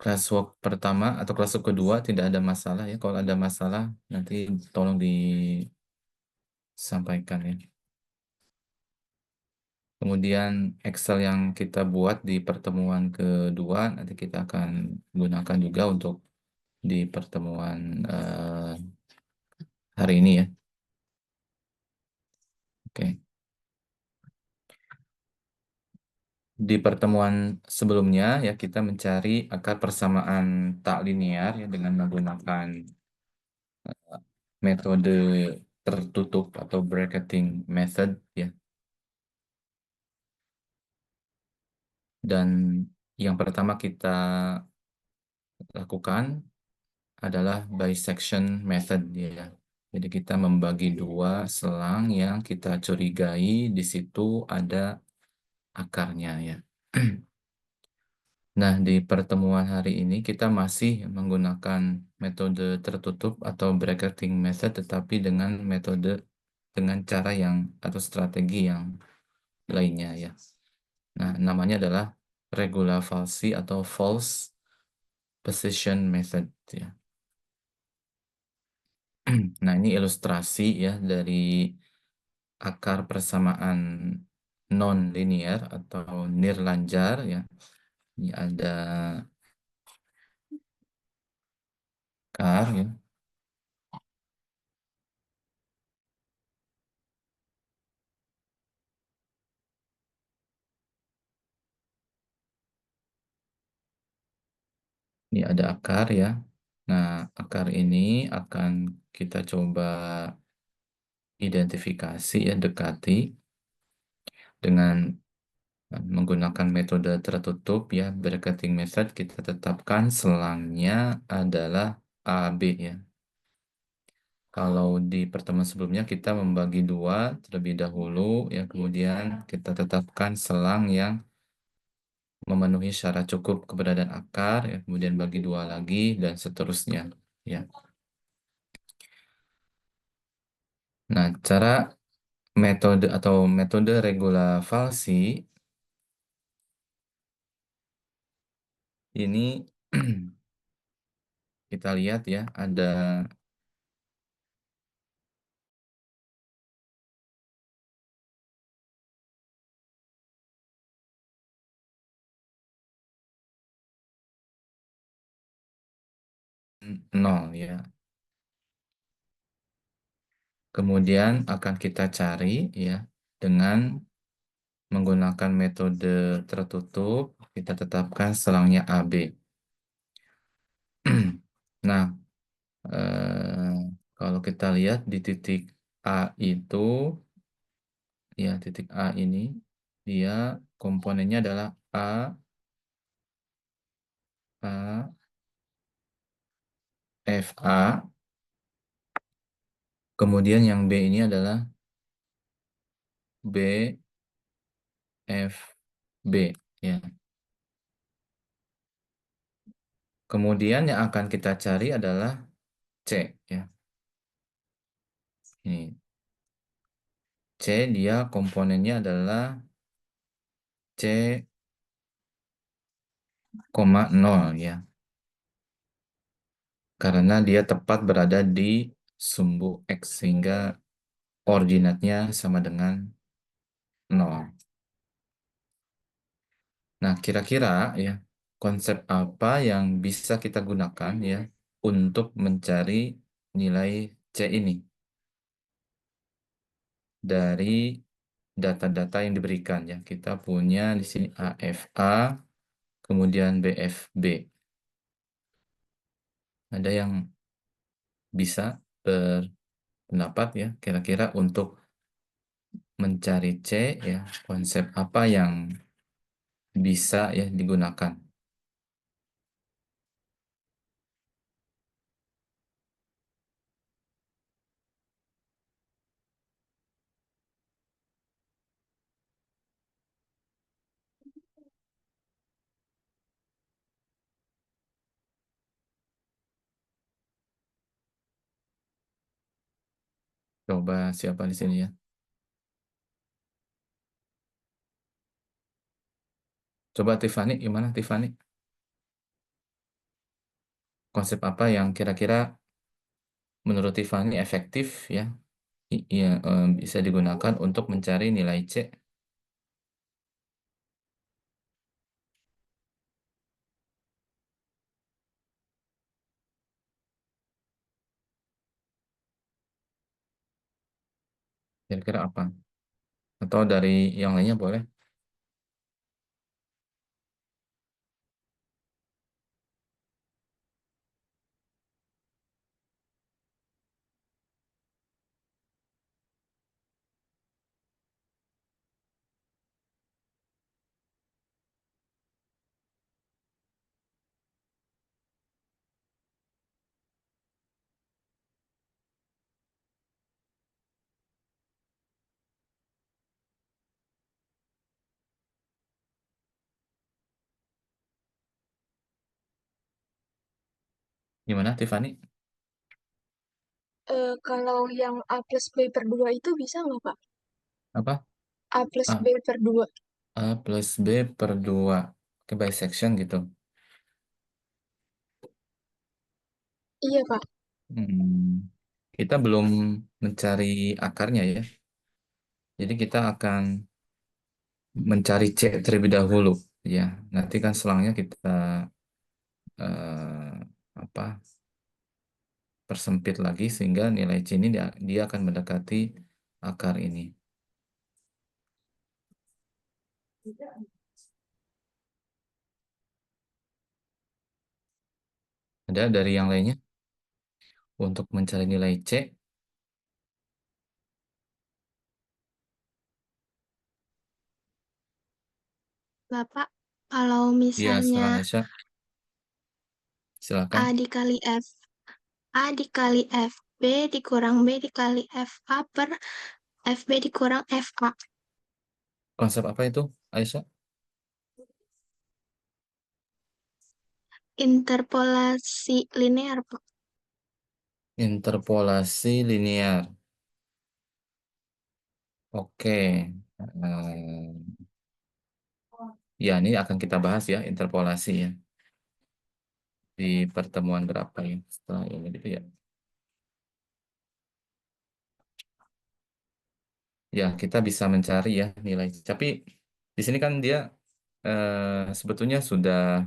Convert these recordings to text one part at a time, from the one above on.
classwork pertama atau classwork kedua tidak ada masalah ya. Kalau ada masalah nanti tolong disampaikan ya. Kemudian Excel yang kita buat di pertemuan kedua nanti kita akan gunakan juga untuk di pertemuan hari ini ya. Oke. Di pertemuan sebelumnya ya kita mencari akar persamaan tak linear ya dengan menggunakan metode tertutup atau bracketing method ya. Dan yang pertama kita lakukan adalah bisection method ya. Jadi kita membagi dua selang yang kita curigai di situ ada akarnya ya. Nah, di pertemuan hari ini kita masih menggunakan metode tertutup atau bracketing method, tetapi dengan cara yang atau strategi yang lainnya ya. Nah, namanya adalah regula falsi atau false position method ya. Nah, ini ilustrasi ya dari akar persamaan non-linear atau nirlanjar ya. Ini ada akar ya. Ini ada akar ya. Nah, akar ini akan kita coba identifikasi ya, dekati dengan menggunakan metode tertutup ya, bracketing method kita tetapkan selangnya adalah AB ya. Kalau di pertemuan sebelumnya kita membagi dua terlebih dahulu ya, kemudian kita tetapkan selang yang memenuhi syarat cukup keberadaan akar ya, kemudian bagi dua lagi dan seterusnya ya. Nah, cara metode regula falsi ini kita lihat ya ada nol ya. Kemudian akan kita cari ya dengan menggunakan metode tertutup, kita tetapkan selangnya AB. Nah, eh, kalau kita lihat di titik A itu, ya titik A ini, dia komponennya adalah A, FA, kemudian yang B ini adalah B, F, B. Ya. Kemudian yang akan kita cari adalah C. Ya. Ini C dia komponennya adalah C, koma nol ya. Karena dia tepat berada di sumbu X sehingga ordinatnya sama dengan nol. Nah, kira-kira ya konsep apa yang bisa kita gunakan ya untuk mencari nilai C ini dari data-data yang diberikan ya. Kita punya di sini AFA, kemudian BFB. Ada yang bisa berpendapat ya kira-kira untuk mencari C ya konsep apa yang bisa ya digunakan. Coba siapa di sini ya? Coba Tiffany, gimana Tiffany? Konsep apa yang kira-kira menurut Tiffany efektif ya, bisa digunakan untuk mencari nilai C? Kira-kira apa? Atau dari yang lainnya boleh? Gimana Tiffany? Kalau yang A plus B per 2 itu bisa nggak, Pak? Apa? A plus A, B per 2. A plus B per 2. Oke, bisection gitu. Iya, Pak. Hmm, kita belum mencari akarnya ya. Jadi kita akan mencari C terlebih dahulu. Ya, nanti kan selangnya kita eh, apa persempit lagi sehingga nilai C ini dia akan mendekati akar ini. Ada dari yang lainnya untuk mencari nilai C, Bapak, kalau ya misalnya silakan Aisyah, A silakan. dikali F, A dikali F, B dikurang B dikali F A per F B dikurang F A. Konsep apa itu, Aisyah? Interpolasi linear, Pak. Interpolasi linear. Oke. Ya, ini akan kita bahas ya, interpolasi ya, di pertemuan berapa ya setelah ini gitu ya. Ya, kita bisa mencari ya nilai. Tapi di sini kan dia sebetulnya sudah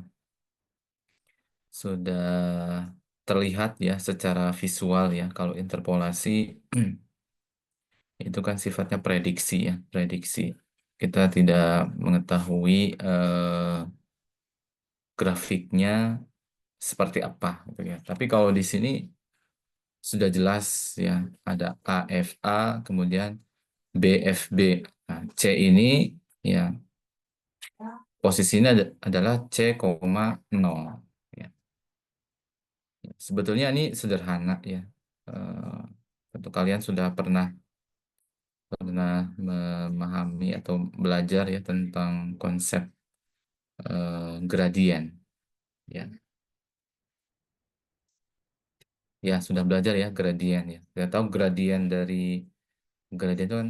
terlihat ya secara visual ya. Kalau interpolasi itu kan sifatnya prediksi ya, prediksi. Kita tidak mengetahui grafiknya seperti apa gitu ya. Tapi kalau di sini sudah jelas ya, ada AFA, kemudian BFB. Nah, C ini ya posisinya adalah C,0. Ya. Sebetulnya ini sederhana ya. Eh, Tentu kalian sudah pernah pernah memahami atau belajar ya tentang konsep gradien. Ya, ya sudah belajar ya gradien ya. Kita tahu gradien itu kan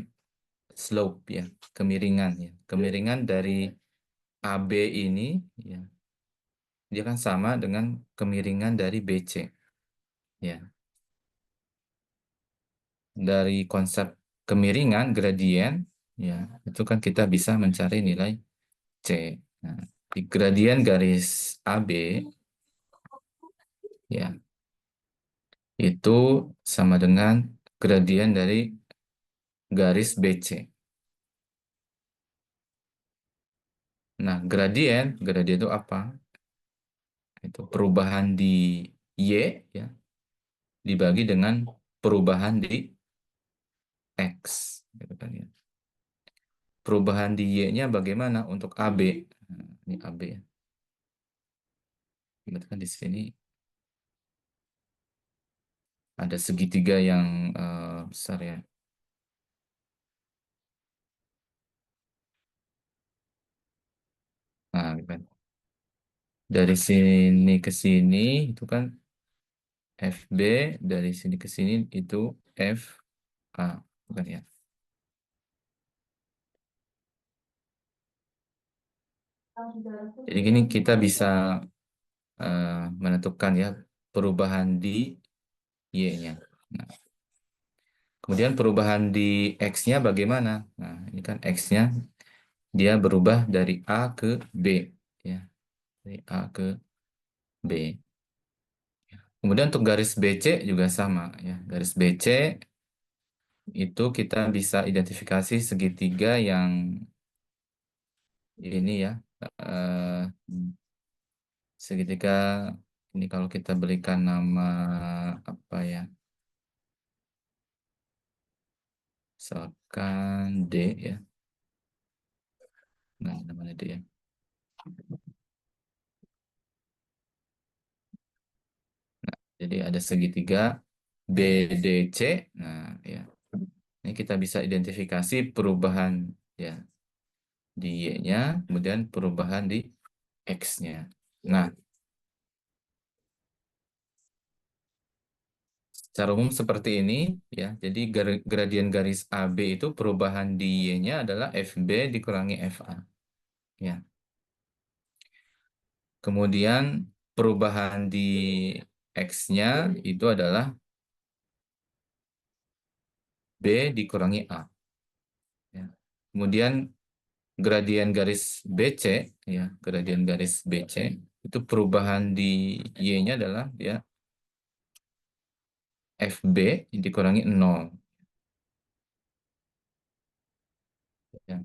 slope ya, kemiringan ya. Kemiringan dari AB ini ya, dia kan sama dengan kemiringan dari BC ya. Dari konsep kemiringan gradien ya, itu kan kita bisa mencari nilai C. Nah, di gradien garis AB ya, itu sama dengan gradien dari garis BC. Nah, gradien itu apa? Itu perubahan di Y ya dibagi dengan perubahan di X gitu kan ya. Perubahan di Y-nya bagaimana untuk AB? Nah, ini AB ya. Berarti kan di sini ada segitiga yang besar ya. Nah, gitu kan. Dari sini ke sini itu kan FB, dari sini ke sini itu FA, bukan ya? Jadi gini kita bisa menentukan ya perubahan di Y-nya. Nah, kemudian perubahan di X-nya bagaimana? Nah, ini kan X-nya dia berubah dari A ke B, ya, dari A ke B. Kemudian untuk garis BC juga sama, ya. Garis BC itu kita bisa identifikasi segitiga yang ini ya, eh, segitiga ini kalau kita berikan nama apa ya, misalkan D ya, nah namanya D ya. Jadi ada segitiga BDC. Nah, ya. Ini kita bisa identifikasi perubahan ya di Y-nya, kemudian perubahan di X-nya. Nah, secara umum seperti ini ya. Jadi gradien garis AB itu perubahan di Y-nya adalah FB dikurangi FA. Ya. Kemudian perubahan di X-nya itu adalah B dikurangi A. Ya. Kemudian gradien garis BC, ya, gradien garis BC itu perubahan di Y-nya adalah ya FB dikurangi 0. Ya.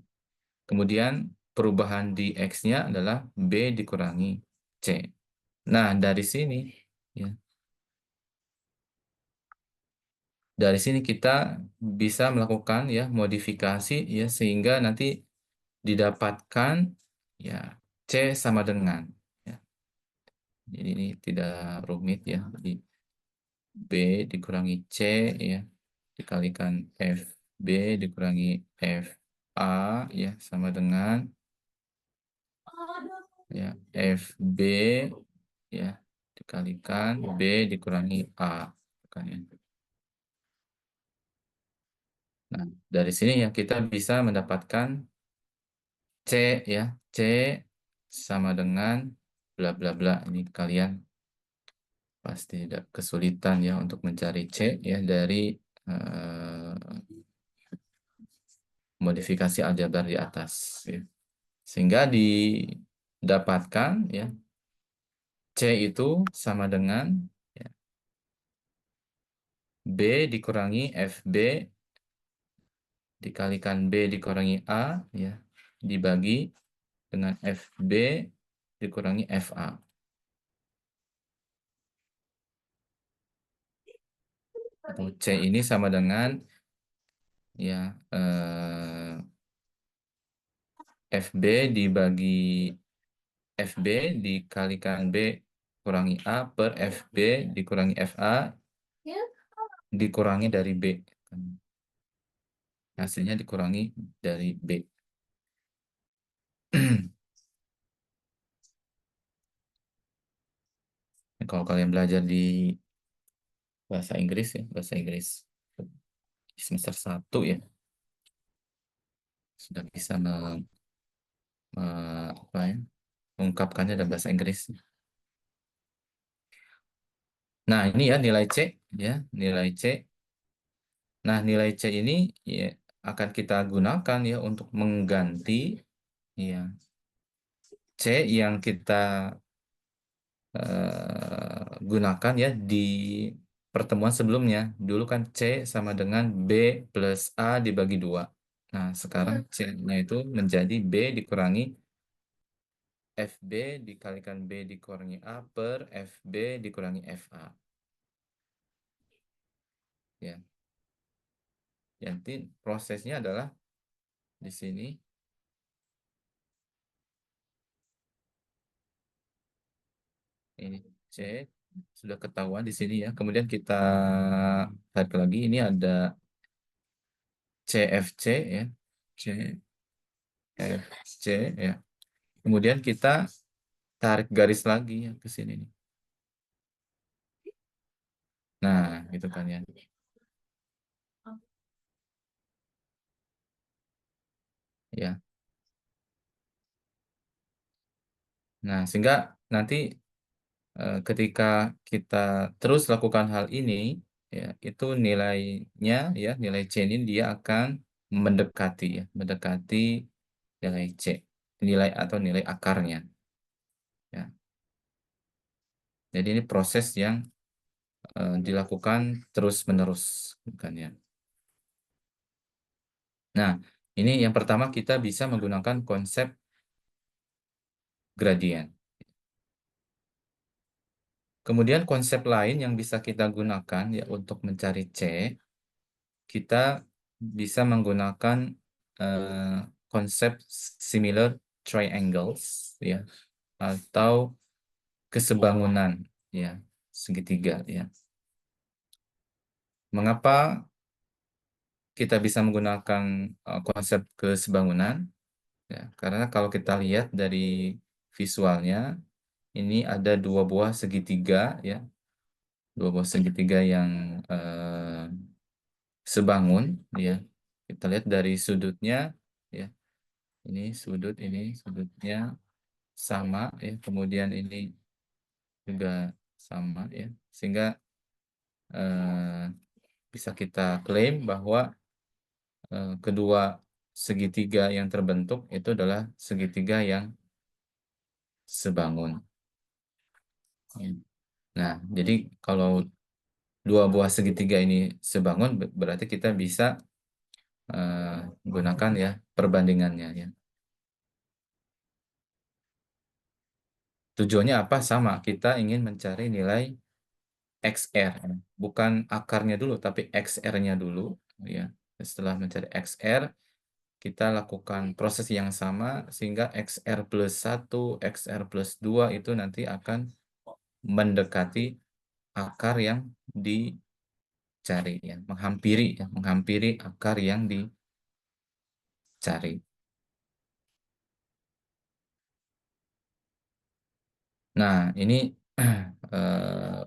Kemudian perubahan di X-nya adalah B dikurangi C. Nah, dari sini ya, dari sini kita bisa melakukan ya modifikasi ya sehingga nanti didapatkan ya C sama dengan ya. Jadi ini tidak rumit ya. Jadi B dikurangi C ya dikalikan FB dikurangi FA ya sama dengan ya FB ya dikalikan B dikurangi A kan ya. Nah, dari sini ya kita bisa mendapatkan C ya. C sama dengan bla bla bla. Ini kalian pasti tidak kesulitan ya untuk mencari C ya dari eh, modifikasi aljabar di atas ya. Sehingga didapatkan ya C itu sama dengan ya, B dikurangi FB dikalikan B dikurangi A ya dibagi dengan FB dikurangi FA. Atau C ini sama dengan ya FB dibagi FB dikalikan B kurangi A per FB dikurangi FA dikurangi dari B. Hasilnya dikurangi dari B. Kalau kalian belajar di bahasa Inggris ya, bahasa Inggris semester 1 ya, sudah bisa apa ya, mengungkapkannya dalam bahasa Inggris. Nah, ini ya nilai C ya, nilai C. Nah, nilai C ini ya akan kita gunakan ya untuk mengganti ya C yang kita gunakan ya di pertemuan sebelumnya. Dulu kan C sama dengan B plus A dibagi 2. Nah, sekarang C-nya itu menjadi B dikurangi FB dikalikan B dikurangi A per FB dikurangi FA. Ya, nanti prosesnya adalah di sini. Ini C sudah ketahuan di sini ya. Kemudian kita tarik lagi. Ini ada CFC ya. CFC ya. Kemudian kita tarik garis lagi ya ke sini nih. Nah, gitu kan ya. Ya. Nah, sehingga nanti ketika kita terus lakukan hal ini, ya, itu nilainya, ya, nilai C ini dia akan mendekati, ya, mendekati nilai C, nilai atau nilai akarnya. Ya. Jadi ini proses yang dilakukan terus-menerus, bukan ya. Nah, ini yang pertama kita bisa menggunakan konsep gradien. Kemudian konsep lain yang bisa kita gunakan ya untuk mencari C, kita bisa menggunakan konsep similar triangles ya atau kesebangunan ya segitiga ya. Mengapa kita bisa menggunakan konsep kesebangunan? Ya, karena kalau kita lihat dari visualnya, ini ada dua buah segitiga ya, dua buah segitiga yang sebangun ya. Kita lihat dari sudutnya ya. Ini sudutnya sama ya. Kemudian ini juga sama ya. Sehingga eh, bisa kita klaim bahwa kedua segitiga yang terbentuk itu adalah segitiga yang sebangun. Ya. Nah, jadi kalau dua buah segitiga ini sebangun, berarti kita bisa gunakan ya perbandingannya ya. Tujuannya apa? Sama, kita ingin mencari nilai XR, ya. Bukan akarnya dulu, tapi XR-nya dulu ya. Setelah mencari XR, kita lakukan proses yang sama sehingga XR plus 1, XR plus 2 itu nanti akan mendekati akar yang dicari ya, menghampiri akar yang dicari. Nah, ini eh,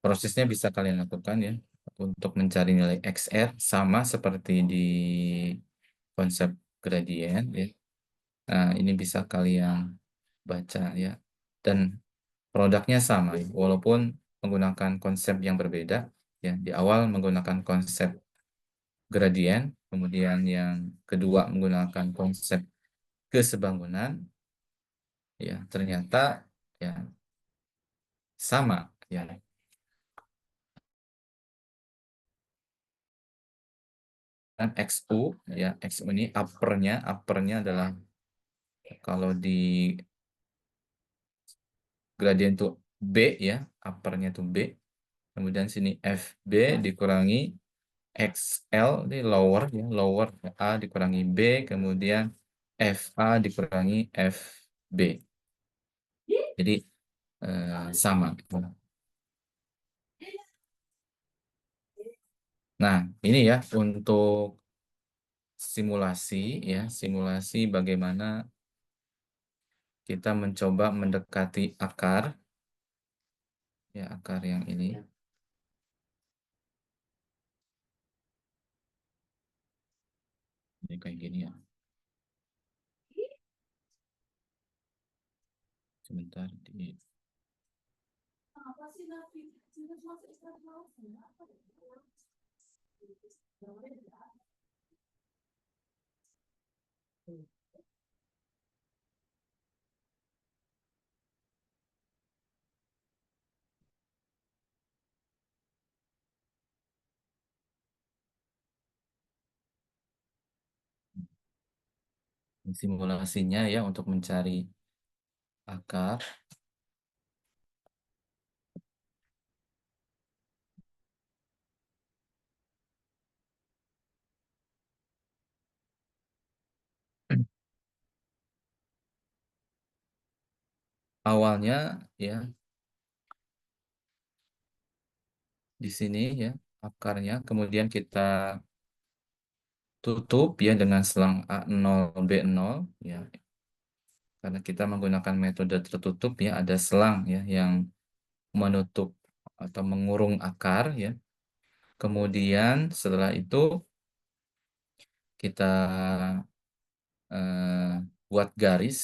prosesnya bisa kalian lakukan ya untuk mencari nilai XR sama seperti di konsep gradien ya. Nah, ini bisa kalian baca ya. Dan produknya sama ya, walaupun menggunakan konsep yang berbeda ya. Di awal menggunakan konsep gradien, kemudian yang kedua menggunakan konsep kesebangunan ya. Ternyata ya sama ya. Dan XU ya, XU ini uppernya adalah kalau di gradien itu B ya, uppernya itu B. Kemudian sini FB dikurangi XL ini lower ya, lower A dikurangi B, kemudian FA dikurangi FB. Jadi sama. Nah, ini ya untuk simulasi ya, simulasi bagaimana kita mencoba mendekati akar ya, akar yang ini. Ini kayak gini ya. Sebentar di simulasinya ya untuk mencari akar. Awalnya ya di sini ya akarnya, kemudian kita tutup ya dengan selang A0B0 ya. Karena kita menggunakan metode tertutup ya, ada selang ya yang menutup atau mengurung akar ya. Kemudian setelah itu kita buat garis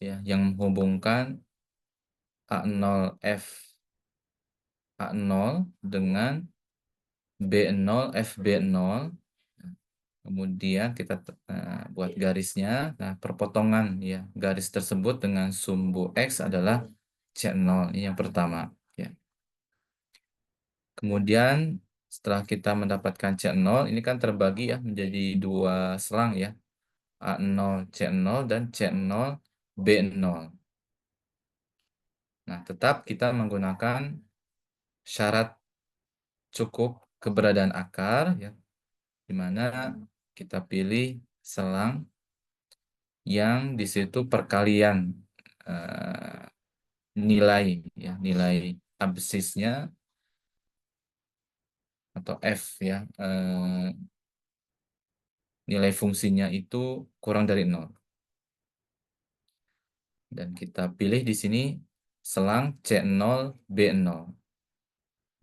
ya yang menghubungkan A0 A0 dengan B0 FB0. Kemudian kita buat garisnya. Nah, perpotongan ya garis tersebut dengan sumbu X adalah C0. Ini yang pertama. Ya. Kemudian setelah kita mendapatkan C0, ini kan terbagi ya menjadi dua selang ya. A0 C0 dan C0 B0. Nah, tetap kita menggunakan syarat cukup keberadaan akar ya, di mana kita pilih selang yang di situ perkalian eh, nilai ya, nilai absisnya atau F ya, nilai fungsinya itu kurang dari 0. Dan kita pilih di sini selang C0 B0.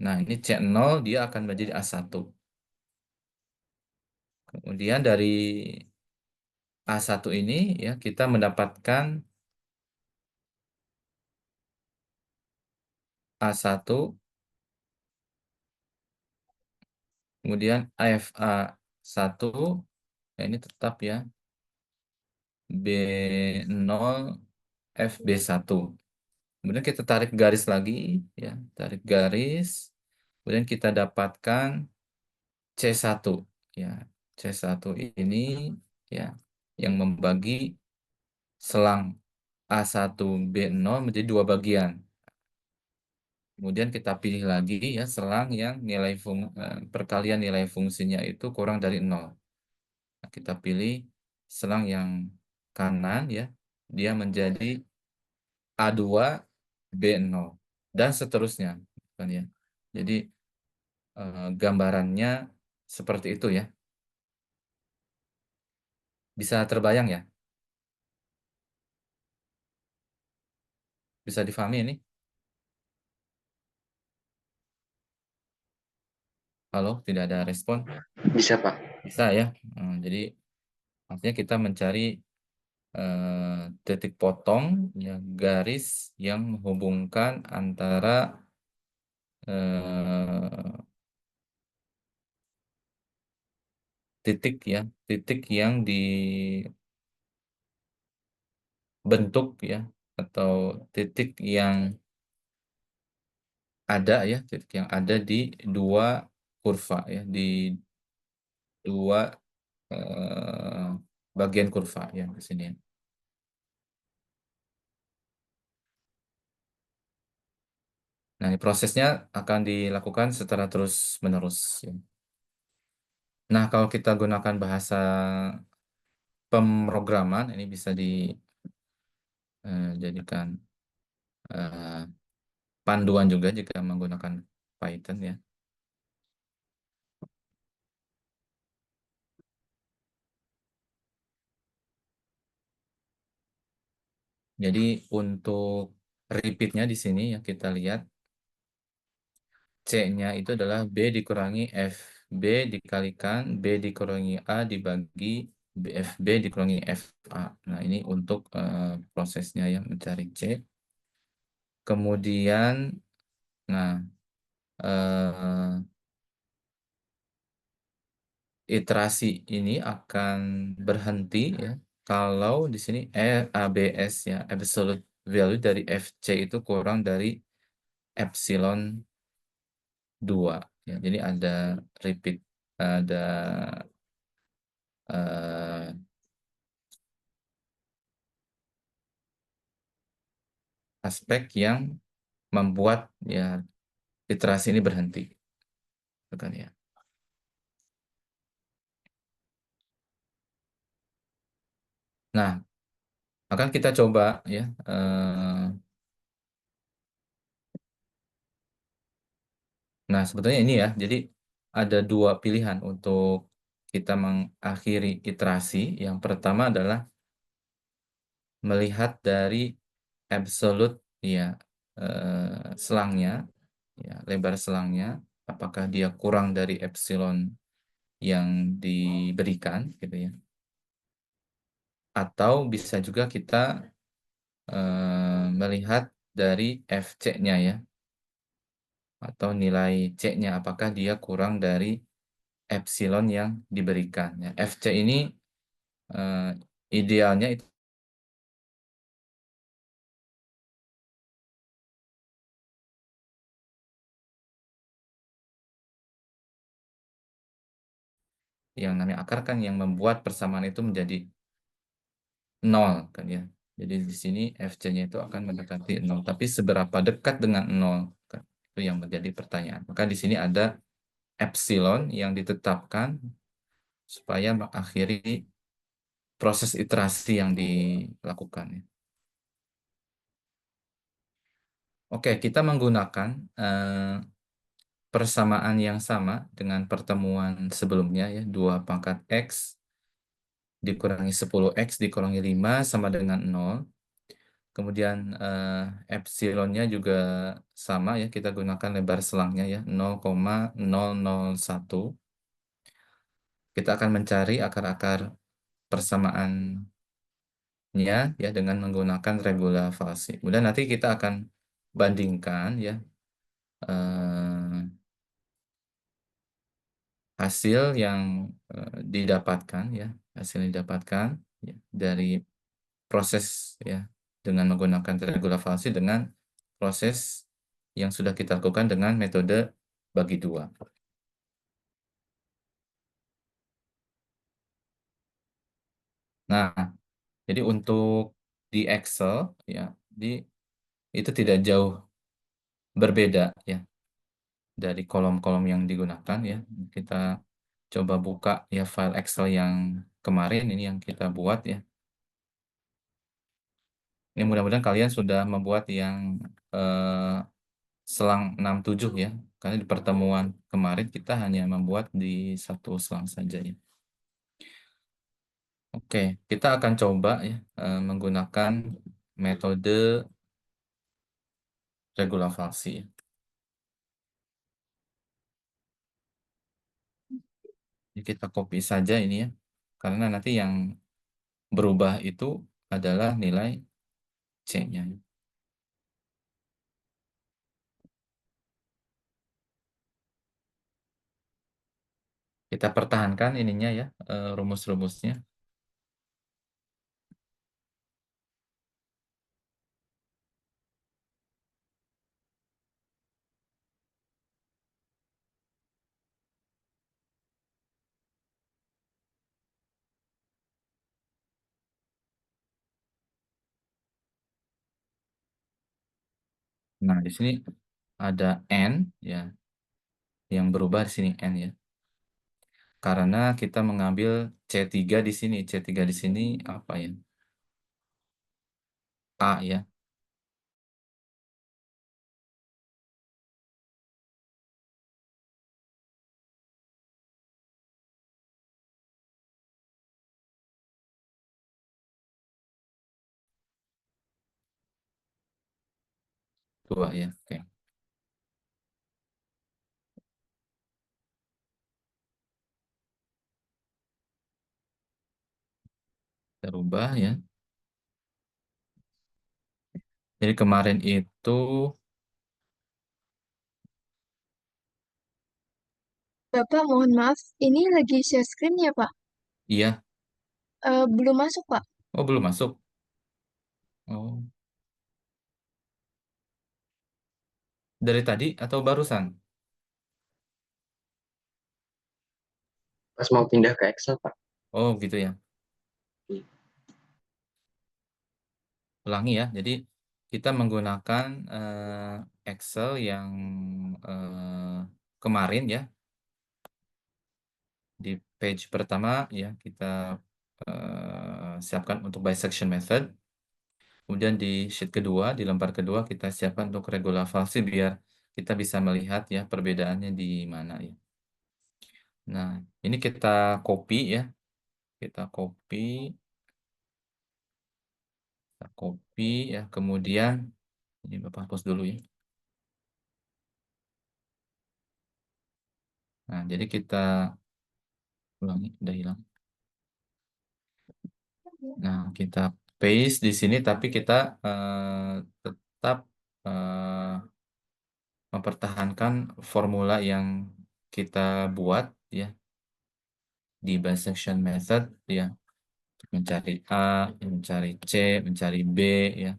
Nah, ini C0 dia akan menjadi A1. Kemudian dari A1 ini ya kita mendapatkan A1, kemudian AFA1, ya ini tetap ya B0 FB1. Kemudian kita tarik garis lagi ya, tarik garis. Kemudian kita dapatkan C1 ya. C1 ini ya yang membagi selang A1 B0 menjadi dua bagian. Kemudian kita pilih lagi ya selang yang perkalian nilai fungsinya itu kurang dari 0. Nah, kita pilih selang yang kanan ya. Dia menjadi A2 B0 dan seterusnya kan ya. Jadi gambarannya seperti itu ya. Bisa terbayang ya? Bisa difahami ini? Halo, tidak ada respon. Bisa, Pak. Bisa ya. Jadi artinya kita mencari titik potong ya garis yang menghubungkan antara eh, titik ya, titik yang dibentuk ya atau titik yang ada ya, titik yang ada di dua kurva ya, di dua eh, bagian kurva ya di sini ya. Nah, ini prosesnya akan dilakukan secara terus-menerus ya. Nah, kalau kita gunakan bahasa pemrograman, ini bisa dijadikan panduan juga jika menggunakan Python ya. Jadi untuk repeatnya di sini ya kita lihat C-nya itu adalah B dikurangi F. B dikalikan B dikurangi A dibagi BFB dikurangi FA. Nah, ini untuk prosesnya ya mencari C. Kemudian, nah, eh, iterasi ini akan berhenti ya kalau di sini ABS ya absolute value dari FC itu kurang dari epsilon 2 ya. Jadi ada repeat, ada eh, aspek yang membuat ya iterasi ini berhenti. Gitu kan ya. Nah, akan kita coba ya nah, sebetulnya ini ya. Jadi ada dua pilihan untuk kita mengakhiri iterasi. Yang pertama adalah melihat dari absolute ya selangnya, ya, lebar selangnya, apakah dia kurang dari epsilon yang diberikan, gitu ya. Atau bisa juga kita melihat dari FC-nya ya, atau nilai C-nya apakah dia kurang dari epsilon yang diberikan. Ya. FC ini eh, idealnya itu yang namanya akar kan yang membuat persamaan itu menjadi nol kan ya. Jadi di sini FC-nya itu akan mendekati nol. Tapi seberapa dekat dengan nol kan? Itu yang menjadi pertanyaan. Maka di sini ada epsilon yang ditetapkan supaya mengakhiri proses iterasi yang dilakukan. Ya. Oke, kita menggunakan persamaan yang sama dengan pertemuan sebelumnya ya, 2 pangkat X dikurangi 10X dikurangi 5 sama dengan 0. Kemudian epsilonnya juga sama ya, kita gunakan lebar selangnya ya, 0,001. Kita akan mencari akar-akar persamaannya ya dengan menggunakan regula falsi. Kemudian nanti kita akan bandingkan ya eh, hasil yang didapatkan ya, hasil yang didapatkan ya, dari proses ya dengan menggunakan regula falsi dengan proses yang sudah kita lakukan dengan metode bagi dua. Nah, jadi untuk di Excel ya, di itu tidak jauh berbeda ya dari kolom-kolom yang digunakan ya. Kita coba buka ya file Excel yang kemarin ini yang kita buat ya. Ini mudah-mudahan kalian sudah membuat yang eh, selang 67 ya. Karena di pertemuan kemarin kita hanya membuat di satu selang saja ya. Oke, kita akan coba ya menggunakan metode regula falsi. Jadi kita copy saja ini ya. Karena nanti yang berubah itu adalah nilai C-nya. Kita pertahankan ininya ya, rumus-rumusnya. Nah, di sini ada N ya, yang berubah di sini N ya. Karena kita mengambil C3 di sini. C3 di sini apa ya? A ya, 2 ya. Oke, kita rubah ya. Jadi kemarin itu, Bapak, mohon maaf, ini lagi share screen ya, Pak? iya. Belum masuk, Pak. Oh, belum masuk. Oh, dari tadi atau barusan? Pas mau pindah ke Excel, Pak. Oh, gitu ya. Iya. Ulangi ya. Jadi kita menggunakan Excel yang kemarin ya. Di page pertama ya kita siapkan untuk bisection method. Kemudian di sheet kedua, di lembar kedua kita siapkan untuk regula falsi biar kita bisa melihat ya perbedaannya di mana ya. Nah, ini kita copy ya. Kita copy, kita copy ya. Kemudian ini Bapak hapus dulu ya. Nah, jadi kita ulangi, udah hilang. Nah, kita paste di sini, tapi kita tetap eh, mempertahankan formula yang kita buat ya di bisection method ya, mencari A, mencari C, mencari B ya,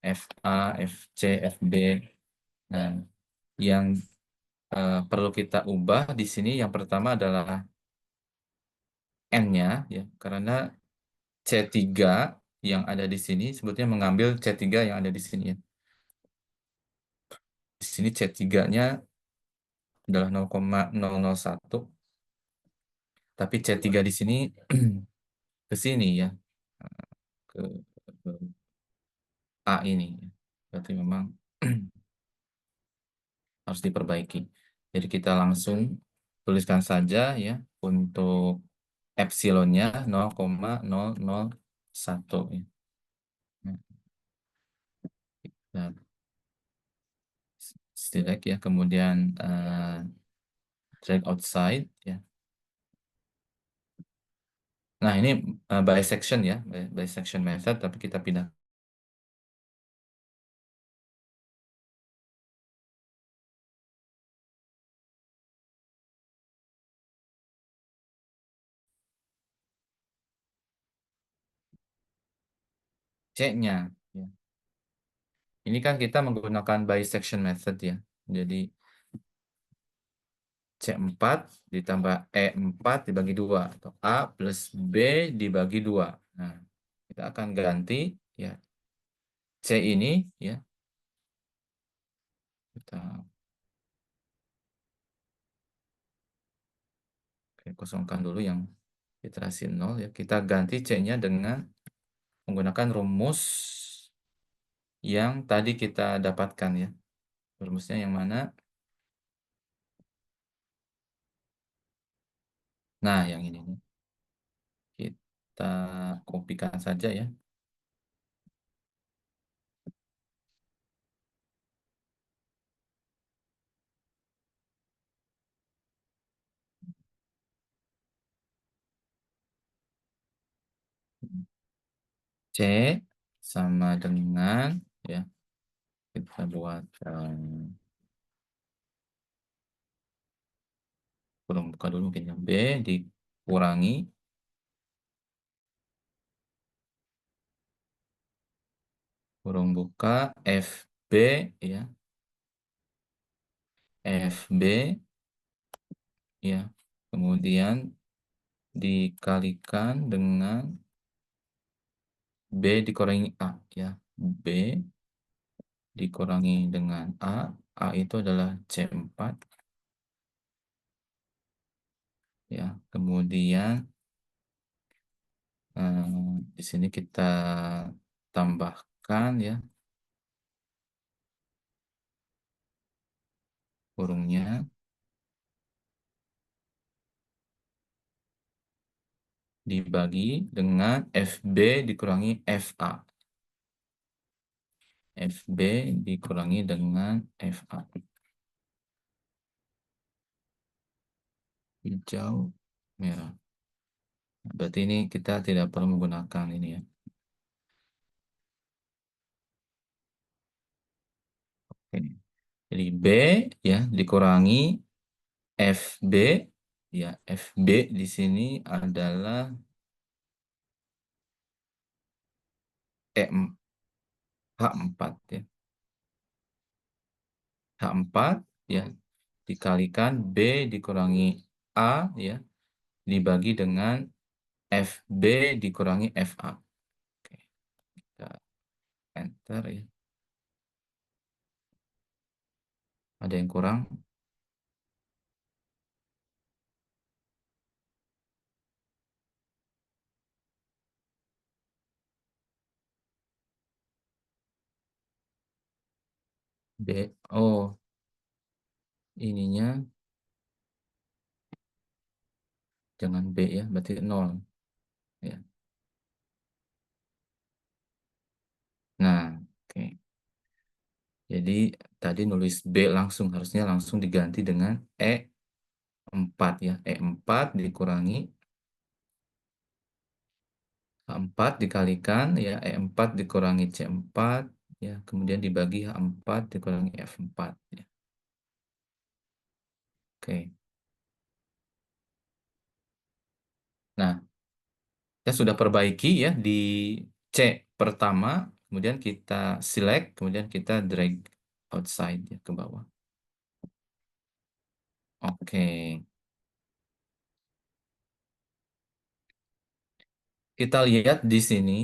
FA, FC, FB. Nah, yang perlu kita ubah di sini yang pertama adalah N-nya ya, karena C3 yang ada di sini sebetulnya mengambil C3 yang ada di sini ya. Di sini C3-nya adalah 0,001, tapi C3 di sini ke sini ya, ke, ke A ini ya. Berarti memang harus diperbaiki. Jadi kita langsung tuliskan saja ya untuk epsilonnya 0,001 ya. Nah, select ya, kemudian drag outside ya. Nah, ini bisection ya, bisection method, tapi kita pindah C-nya ya. Ini kan kita menggunakan bisection method ya. Jadi C4 ditambah E4 dibagi 2 atau A plus B dibagi 2. Nah, kita akan ganti ya C ini ya. Kita kosongkan dulu yang iterasi 0 ya. Kita ganti C-nya dengan menggunakan rumus yang tadi kita dapatkan ya. Rumusnya yang mana? Nah, yang ini nih. Kita kopikan saja ya. C sama dengan ya, kita buat kurung buka dulu mungkin ya, B dikurangi kurung buka FB ya, FB ya, kemudian dikalikan dengan B dikurangi A ya, B dikurangi dengan A itu adalah C4 ya, kemudian di sini kita tambahkan ya kurungnya dibagi dengan FB dikurangi FA. FB dikurangi dengan FA. Hijau, merah. Berarti ini kita tidak perlu menggunakan ini ya. Oke. Jadi B ya dikurangi FB ya, FB di sini adalah H4 ya. H4 ya dikalikan B dikurangi A ya dibagi dengan FB dikurangi FA. Oke. Kita enter ya. Ada yang kurang? B. Oh, ininya jangan B ya, berarti 0 ya. Nah, oke. Jadi tadi nulis B langsung, harusnya langsung diganti dengan E4 ya. E4 dikurangi H4 dikalikan ya E4 dikurangi C4 ya, kemudian dibagi H4 dikurangi F4 ya. Oke. Nah, kita sudah perbaiki ya di C pertama, kemudian kita select, kemudian kita drag outside ya ke bawah. Oke. Kita lihat di sini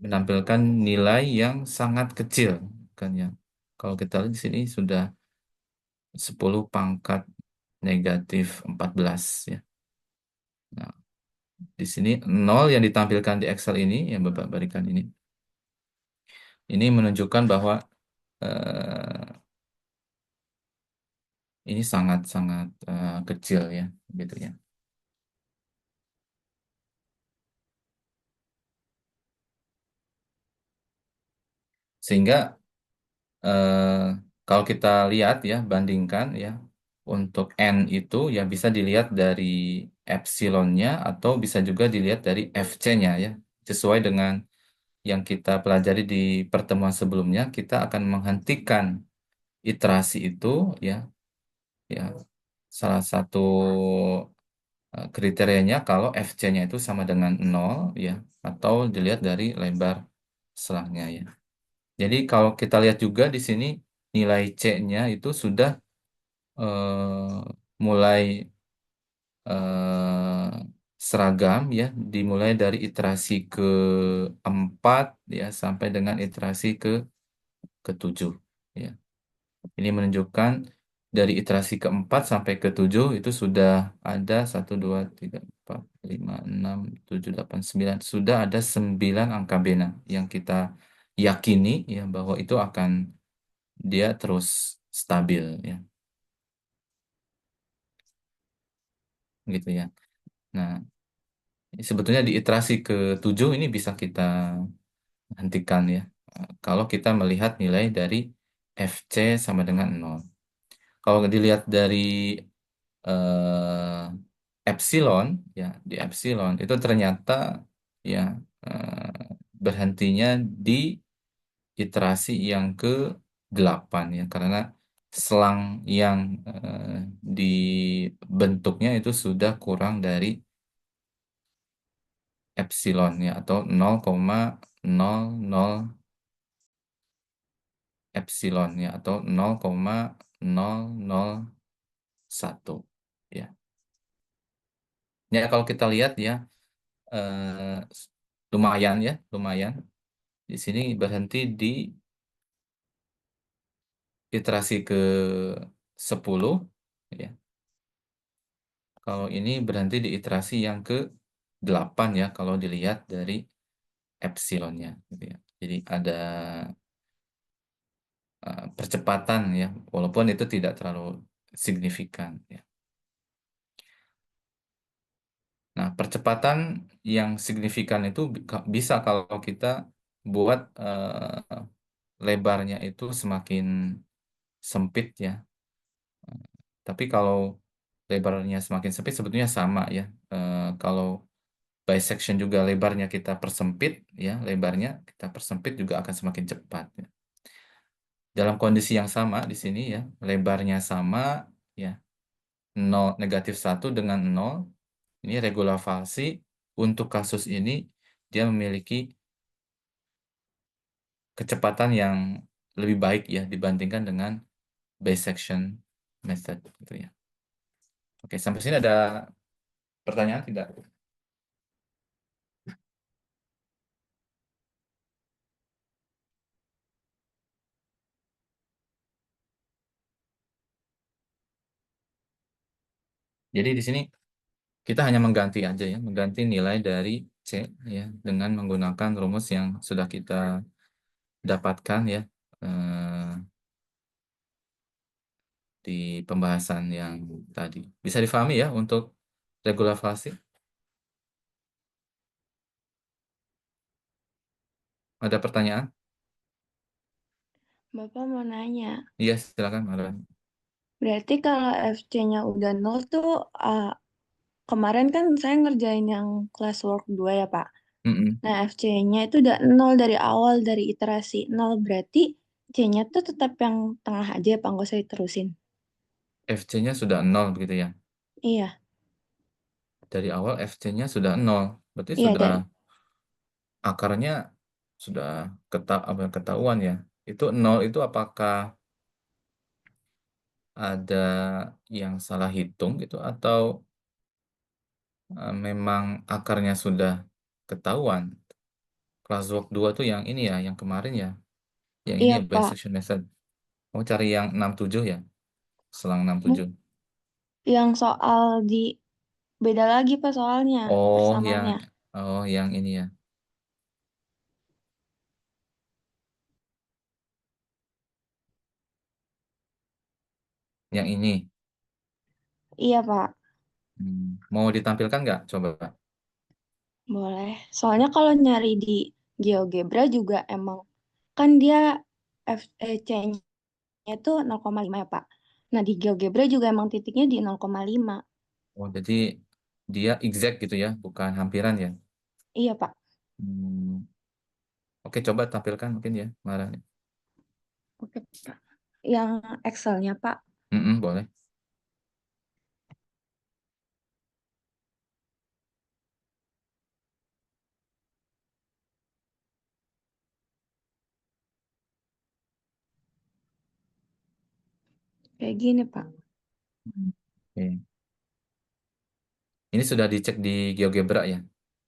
menampilkan nilai yang sangat kecil kan ya. Kalau kita lihat di sini sudah 10 pangkat negatif 14 ya. Nah, di sini 0 yang ditampilkan di Excel ini yang Bapak berikan ini menunjukkan bahwa ini sangat-sangat kecil ya gitu ya. Sehingga eh, kalau kita lihat ya, bandingkan ya, untuk N itu ya bisa dilihat dari epsilonnya atau bisa juga dilihat dari FC-nya ya. Sesuai dengan yang kita pelajari di pertemuan sebelumnya, kita akan menghentikan iterasi itu ya, ya salah satu kriterianya kalau FC-nya itu sama dengan 0 ya, atau dilihat dari lebar selangnya ya. Jadi kalau kita lihat juga di sini nilai C-nya itu sudah mulai eh, seragam ya, dimulai dari iterasi keempat ya sampai dengan iterasi ketujuh ya. Ini menunjukkan dari iterasi keempat sampai ketujuh itu sudah ada 1, 2, 3, 4, 5, 6, 7, 8, 9, sudah ada 9 angka bena yang kita yakini ya bahwa itu akan dia terus stabil ya gitu ya. Nah, sebetulnya di iterasi ke-7 ini bisa kita hentikan ya. Kalau kita melihat nilai dari FC sama dengan 0. Kalau dilihat dari eh, epsilon ya, di epsilon itu ternyata ya berhentinya di iterasi yang ke-8 ya, karena selang yang dibentuknya itu sudah kurang dari epsilon ya, atau 0,00 epsilon ya, atau 0,001 ya. Ya kalau kita lihat ya eh, lumayan ya, lumayan. Di sini berhenti di iterasi ke-10 ya. Kalau ini berhenti di iterasi yang ke-8 ya kalau dilihat dari epsilonnya gitu ya. Jadi ada percepatan ya, walaupun itu tidak terlalu signifikan ya. Nah, percepatan yang signifikan itu bisa kalau kita buat lebarnya itu semakin sempit ya. Tapi kalau lebarnya semakin sempit sebetulnya sama ya. Kalau bisection juga lebarnya kita persempit ya, lebarnya kita persempit juga akan semakin cepat ya. Dalam kondisi yang sama di sini ya, lebarnya sama ya, 0 -1 dengan 0. Ini regula falsi untuk kasus ini dia memiliki kecepatan yang lebih baik ya dibandingkan dengan bisection method gitu ya. Oke, sampai sini ada pertanyaan tidak? Jadi di sini Kita hanya mengganti aja ya, mengganti nilai dari C ya dengan menggunakan rumus yang sudah kita dapatkan ya eh, di pembahasan yang tadi. Bisa difahami ya untuk regular fase? Ada pertanyaan? Bapak mau nanya, Iya, silakan, Marwan. berarti kalau FC-nya udah nol tuh, kemarin kan saya ngerjain yang classwork 2 ya, Pak. Mm-mm. Nah, FC-nya itu udah nol dari awal, dari iterasi nol. Berarti C-nya tuh tetap yang tengah aja, Pak, nggak usah diterusin. FC-nya sudah nol begitu ya. Iya, Dari awal FC-nya sudah nol. Berarti iya sudah dari, akarnya sudah ketahuan ya. Itu nol itu apakah ada yang salah hitung gitu atau memang akarnya sudah ketahuan? Classwork 2 tuh yang ini ya, yang kemarin ya. Yang ini iya, ya, Pak. bisection method. Mau cari yang 67 ya, selang Bu, 67. yang soal di, beda lagi, Pak, soalnya, Oh, persamanya. yang ini ya. Yang ini. Iya, Pak. Mau ditampilkan nggak? Coba. Boleh. Soalnya kalau nyari di GeoGebra juga emang kan dia C-nya itu 0,5 ya, Pak. Nah, di GeoGebra juga emang titiknya di 0,5. Oh, jadi dia exact gitu ya, bukan hampiran ya. Iya, Pak. Hmm, oke, coba tampilkan mungkin ya, Marah. Oke, Pak. Yang Excel-nya, Pak. Boleh. Kayak gini, Pak. Oke. Ini sudah dicek di GeoGebra ya.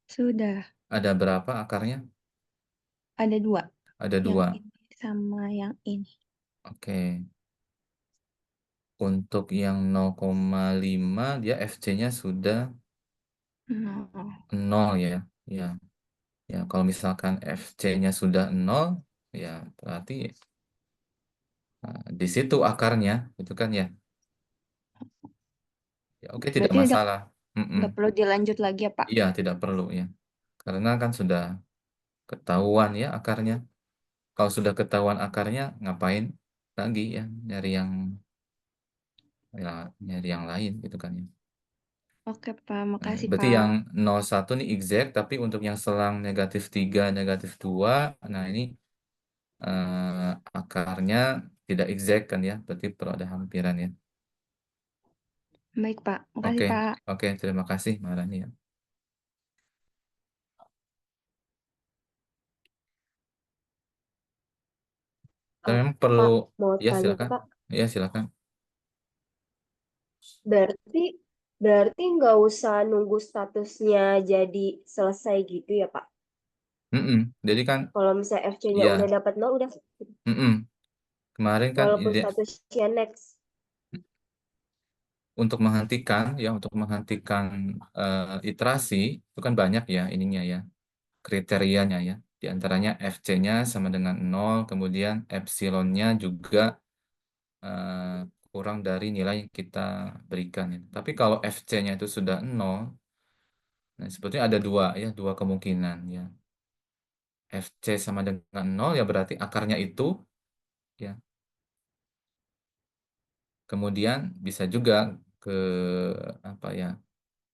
Sudah. Ada berapa akarnya? Ada dua. Ada Yang dua. ini sama yang ini. Oke. Untuk yang 0,5 dia FC-nya sudah No. nol ya. Ya, ya. Kalau misalkan FC-nya sudah nol, ya berarti di situ akarnya, itu kan ya. Ya, oke, tidak Berarti masalah. Mm-mm. udah perlu dilanjut lagi ya, Pak? Iya, tidak perlu ya. Karena kan sudah ketahuan ya akarnya. Kalau sudah ketahuan akarnya, ngapain lagi ya nyari yang lain gitu kan ya. Oke, Pak. Makasih, Berarti Pak. yang 01 ini exact, tapi untuk yang selang -3, -2, nah ini akarnya tidak exact kan ya, berarti perlu ada hampiran ya. Baik, Pak. Makasih, Oke, Pak. oke, terima kasih Marani ya. Dan memang perlu, Pak, mau ya tanya silakan, Pak, ya silakan. berarti berarti nggak usah nunggu statusnya jadi selesai gitu ya Pak? Jadi kan, Kalau misalnya FC-nya udah ya, dapat nol, udah kemarin kan walaupun ide statusnya next. untuk menghentikan iterasi itu kan banyak ya ininya ya kriterianya ya. Di antaranya FC-nya sama dengan nol, kemudian epsilonnya juga eh, kurang dari nilai yang kita berikan ya. Tapi kalau FC-nya itu sudah nol, nah sebetulnya ada dua kemungkinan ya. FC sama dengan nol ya berarti akarnya itu ya. Kemudian bisa juga ke apa ya?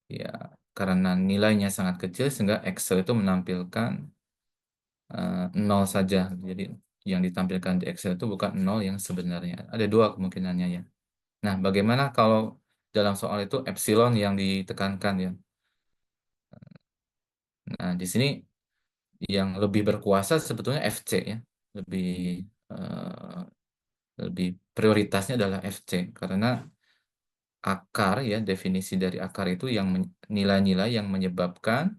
Ya, karena nilainya sangat kecil sehingga Excel itu menampilkan nol saja. Jadi yang ditampilkan di Excel itu bukan nol yang sebenarnya. Ada dua kemungkinannya ya. Nah, bagaimana kalau dalam soal itu epsilon yang ditekankan ya? Nah, di sini yang lebih berkuasa sebetulnya FC ya. Lebih eh, lebih prioritasnya adalah FC karena akar ya definisi dari akar itu yang nilai-nilai yang menyebabkan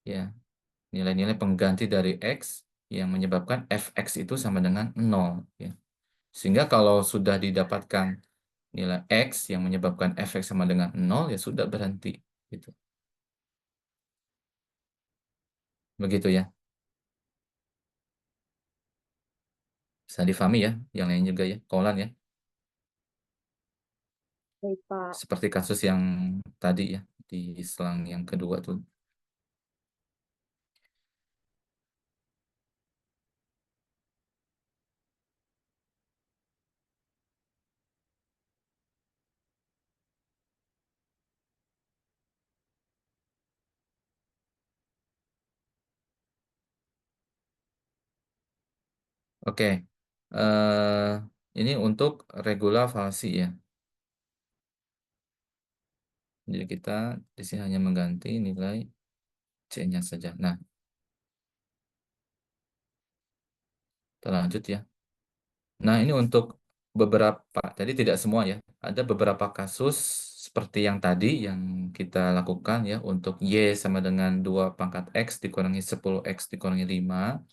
ya nilai-nilai pengganti dari X yang menyebabkan fx itu sama dengan nol ya. Sehingga kalau sudah didapatkan nilai X yang menyebabkan Fx sama dengan 0, ya sudah berhenti. Gitu. Begitu ya. Bisa difahami ya, yang lain juga ya, Kaulan ya. Baik, Pak. Seperti kasus yang tadi ya, di selang yang kedua tuh. Oke, ini untuk regula falsi ya. Jadi kita di sini hanya mengganti nilai C-nya saja. Nah, kita lanjut ya. Nah, ini untuk beberapa, jadi tidak semua ya. Ada beberapa kasus seperti yang tadi yang kita lakukan ya, untuk Y sama dengan 2 pangkat X dikurangi 10X dikurangi 5.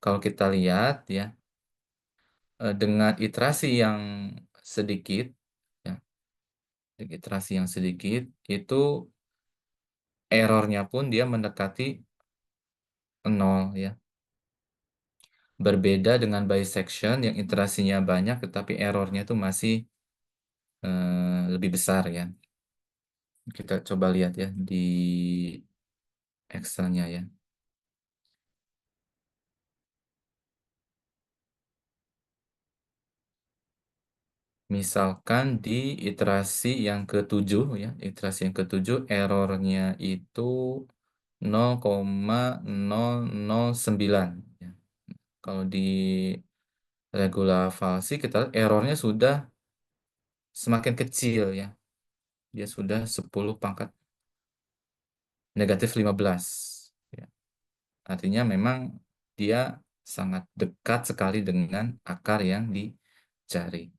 Kalau kita lihat ya, dengan iterasi yang sedikit, ya, iterasi yang sedikit, itu errornya pun dia mendekati 0 ya. Berbeda dengan bisection yang iterasinya banyak tetapi errornya itu masih lebih besar ya. Kita coba lihat ya di Excel-nya ya. Misalkan di iterasi yang ke-7 ya, iterasi yang ke-7 errornya itu 0,009 ya. Kalau di regula falsi kita lihat errornya sudah semakin kecil ya. Dia sudah 10 pangkat negatif 15 ya. Artinya memang dia sangat dekat sekali dengan akar yang dicari.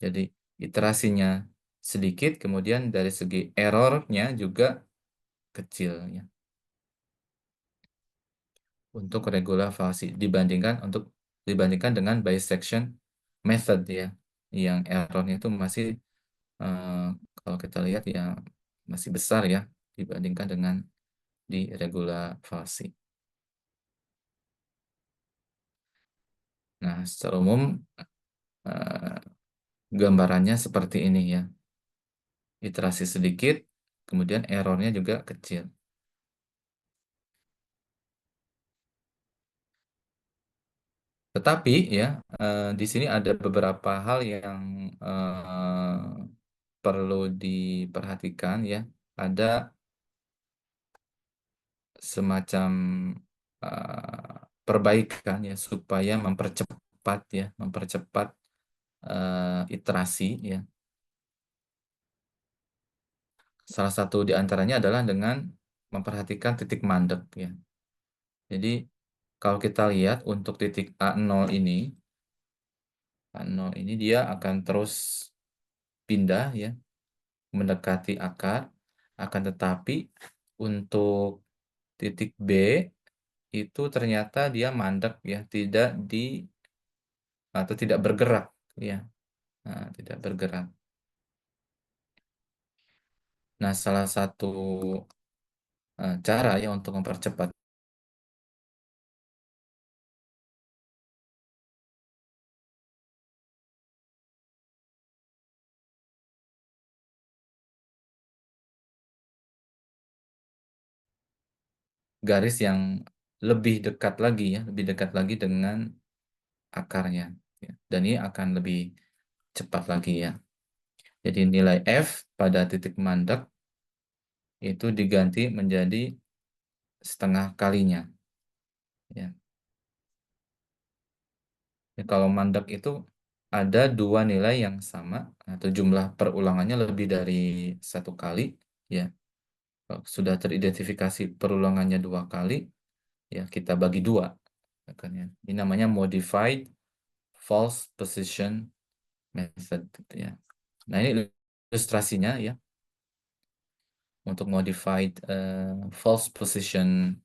Jadi iterasinya sedikit, kemudian dari segi errornya juga kecil ya. Untuk regula falsi dibandingkan dengan bisection method ya, yang errornya itu masih kalau kita lihat ya masih besar ya dibandingkan dengan di regula falsi. Nah, secara umum gambarannya seperti ini ya. Iterasi sedikit, kemudian errornya juga kecil. Tetapi ya, di sini ada beberapa hal yang perlu diperhatikan ya. Ada semacam perbaikan ya supaya mempercepat iterasi ya. Salah satu di antaranya adalah dengan memperhatikan titik mandek ya. Jadi kalau kita lihat untuk titik A0 ini, A0 ini dia akan terus pindah ya, mendekati akar, akan tetapi untuk titik B itu ternyata dia mandek ya, atau tidak bergerak ya. Nah, tidak bergerak. Nah, salah satu cara ya untuk mempercepat garis yang lebih dekat lagi ya, lebih dekat lagi dengan akarnya ya. Dan ini akan lebih cepat lagi ya. Jadi nilai F pada titik mandek itu diganti menjadi setengah kalinya ya. Ya, kalau mandek itu ada dua nilai yang sama atau jumlah perulangannya lebih dari satu kali ya. Kalau sudah teridentifikasi perulangannya 2 kali ya kita bagi 2 kan ya. Ini namanya modified false position method gitu ya. Nah, ini ilustrasinya ya untuk modified false position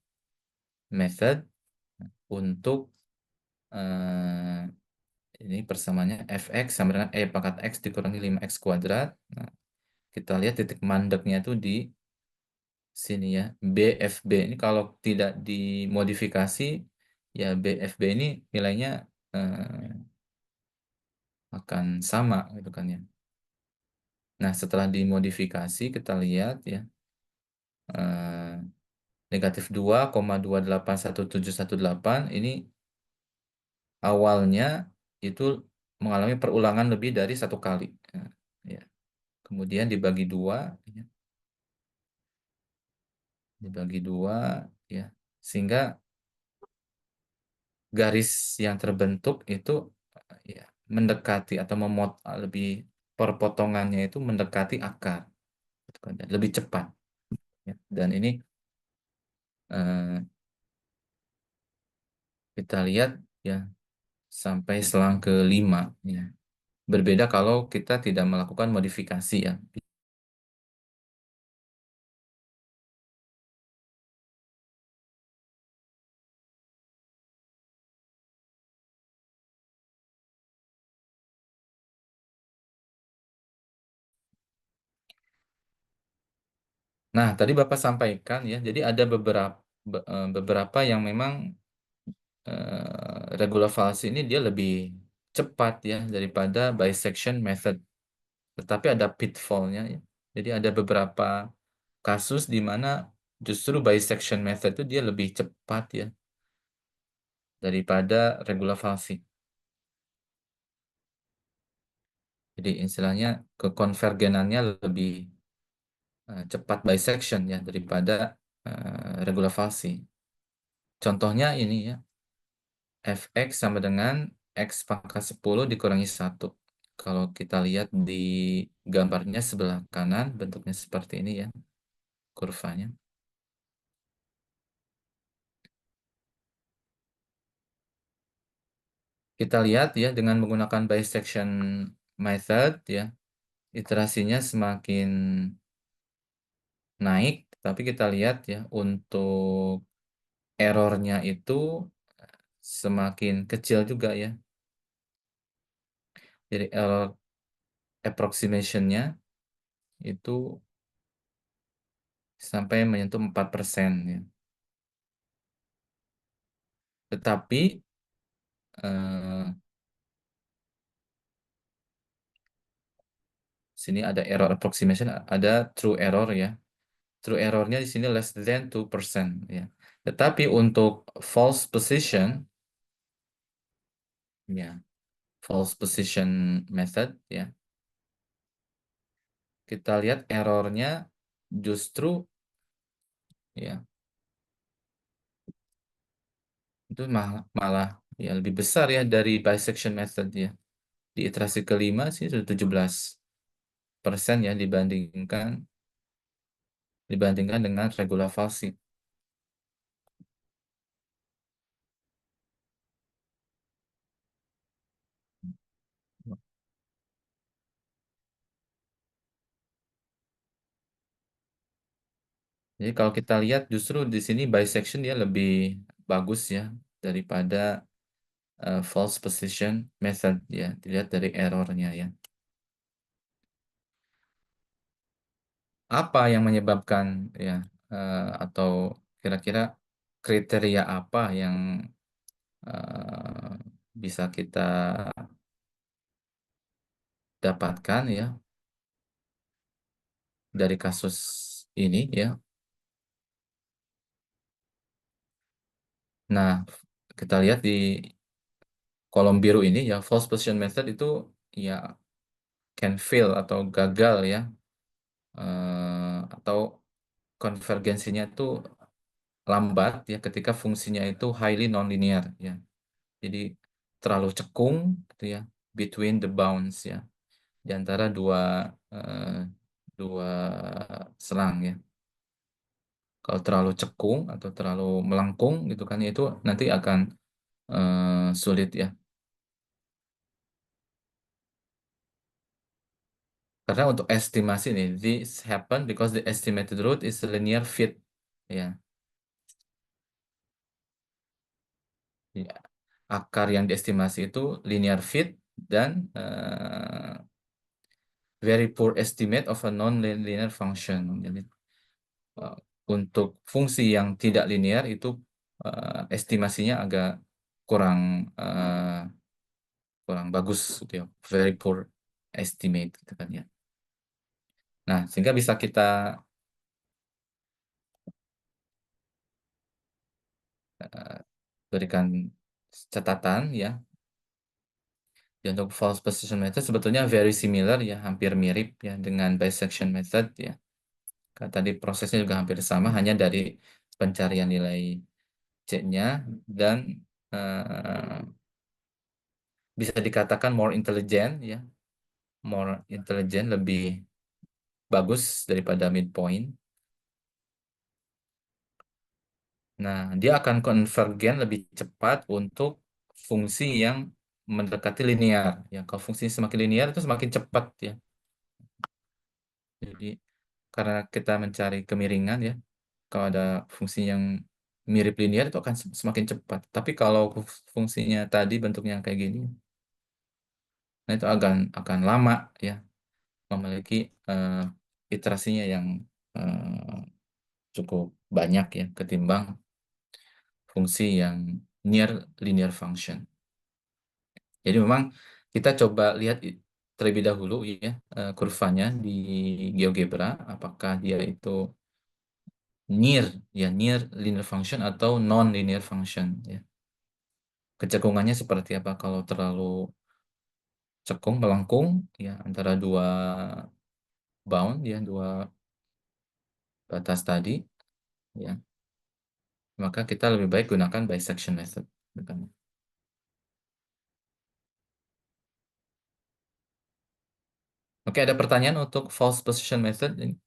method untuk Ini persamaannya fx sama dengan e pangkat x dikurangi 5x kuadrat. Nah, kita lihat titik mandeknya itu di sini ya. BFB ini kalau tidak dimodifikasi, ya BFB ini nilainya akan sama gitu kan ya. Nah, setelah dimodifikasi kita lihat ya, negatif 2,2817118 ini awalnya itu mengalami perulangan lebih dari 1 kali. Nah, ya. Kemudian dibagi 2, ya. Dibagi 2, ya. Sehingga garis yang terbentuk itu ya, mendekati atau lebih perpotongannya itu mendekati akar, gitu kan, dan lebih cepat. Ya. Dan ini kita lihat ya sampai selang ke-5 ya. Berbeda kalau kita tidak melakukan modifikasi ya. Nah, tadi Bapak sampaikan ya, jadi ada beberapa yang memang regular falsi ini dia lebih cepat ya daripada bisection method. Tetapi ada pitfallnya ya. Jadi ada beberapa kasus di mana justru bisection method itu dia lebih cepat ya daripada regular falsi. Jadi istilahnya kekonvergenannya lebih cepat bisection ya daripada regular falsi. Contohnya ini ya, fx sama dengan x pangkat 10 dikurangi 1. Kalau kita lihat di gambarnya sebelah kanan, bentuknya seperti ini ya, kurvanya. Kita lihat ya, dengan menggunakan bisection method ya, iterasinya semakin naik, tapi kita lihat ya, untuk errornya itu semakin kecil juga ya. Jadi error approximation-nya itu sampai menyentuh 4% ya. Tetapi sini ada error approximation, ada true error ya. True errornya di sini less than 2% ya. Tetapi untuk false position ya, false position method ya, kita lihat errornya justru ya itu malah ya lebih besar ya dari bisection method ya. Di iterasi kelima sih sudah 17% ya dibandingkan dengan regular falsi. Jadi kalau kita lihat justru di sini bisection dia lebih bagus ya daripada false position method ya, dilihat dari errornya ya. Apa yang menyebabkan ya atau kira-kira kriteria apa yang bisa kita dapatkan ya dari kasus ini ya. Nah, kita lihat di kolom biru ini ya, false position method itu ya can fail atau gagal ya, atau konvergensinya itu lambat ya ketika fungsinya itu highly nonlinear ya. Jadi terlalu cekung gitu ya, between the bounds ya, di antara dua selang ya. Kalau terlalu cekung atau terlalu melengkung gitu kan ya, itu nanti akan sulit ya. Karena untuk estimasi nih, this happen because the estimated root is a linear fit ya. Ya. akar yang diestimasi itu linear fit dan very poor estimate of a non-linear function. Jadi uh, untuk fungsi yang tidak linear itu estimasinya agak kurang kurang bagus gitu ya. Very poor estimate gitu kan ya. Nah, sehingga bisa kita berikan catatan ya. Ya, untuk false position method sebetulnya very similar ya, hampir mirip ya dengan bisection method ya. Karena tadi prosesnya juga hampir sama, hanya dari pencarian nilai C-nya dan bisa dikatakan more intelligent ya, more intelligent, lebih bagus daripada midpoint. Nah, dia akan konvergen lebih cepat untuk fungsi yang mendekati linear ya. Kalau fungsi semakin linear itu semakin cepat ya. Jadi karena kita mencari kemiringan ya, kalau ada fungsi yang mirip linear itu akan semakin cepat. Tapi kalau fungsinya tadi bentuknya kayak gini, nah itu akan lama ya, memiliki iterasinya yang cukup banyak ya ketimbang fungsi yang near linear function. Jadi memang kita coba lihat terlebih dahulu ya kurvanya di GeoGebra, apakah dia itu near ya near linear function atau non linear function ya. Kecekungannya seperti apa? Kalau terlalu cekung melengkung ya antara dua bound ya, dua batas tadi ya, maka kita lebih baik gunakan bisection method. Oke, ada pertanyaan untuk false position method ini?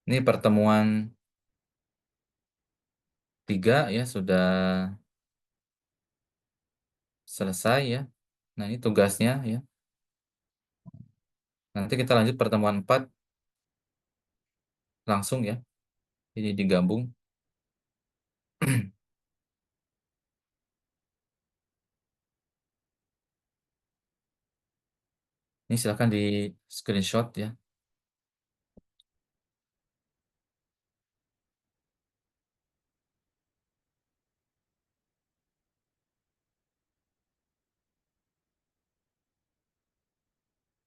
Ini pertemuan 3 ya, sudah selesai ya. Nah, ini tugasnya ya. Nanti kita lanjut pertemuan 4 langsung ya. Jadi digabung. Ini silahkan di screenshot ya.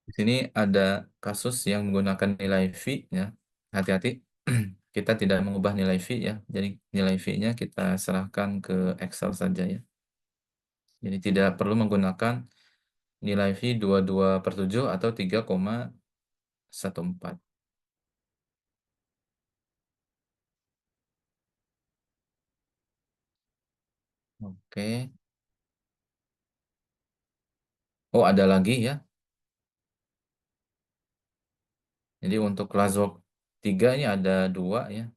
Di sini ada kasus yang menggunakan nilai V ya. Hati-hati. Kita tidak mengubah nilai V ya. Jadi nilai V-nya kita serahkan ke Excel saja ya. Jadi tidak perlu menggunakan nilai V 22/7 atau 3,14. Oke. Oh, ada lagi ya. Jadi untuk kelas work 3 ini ada 2 ya.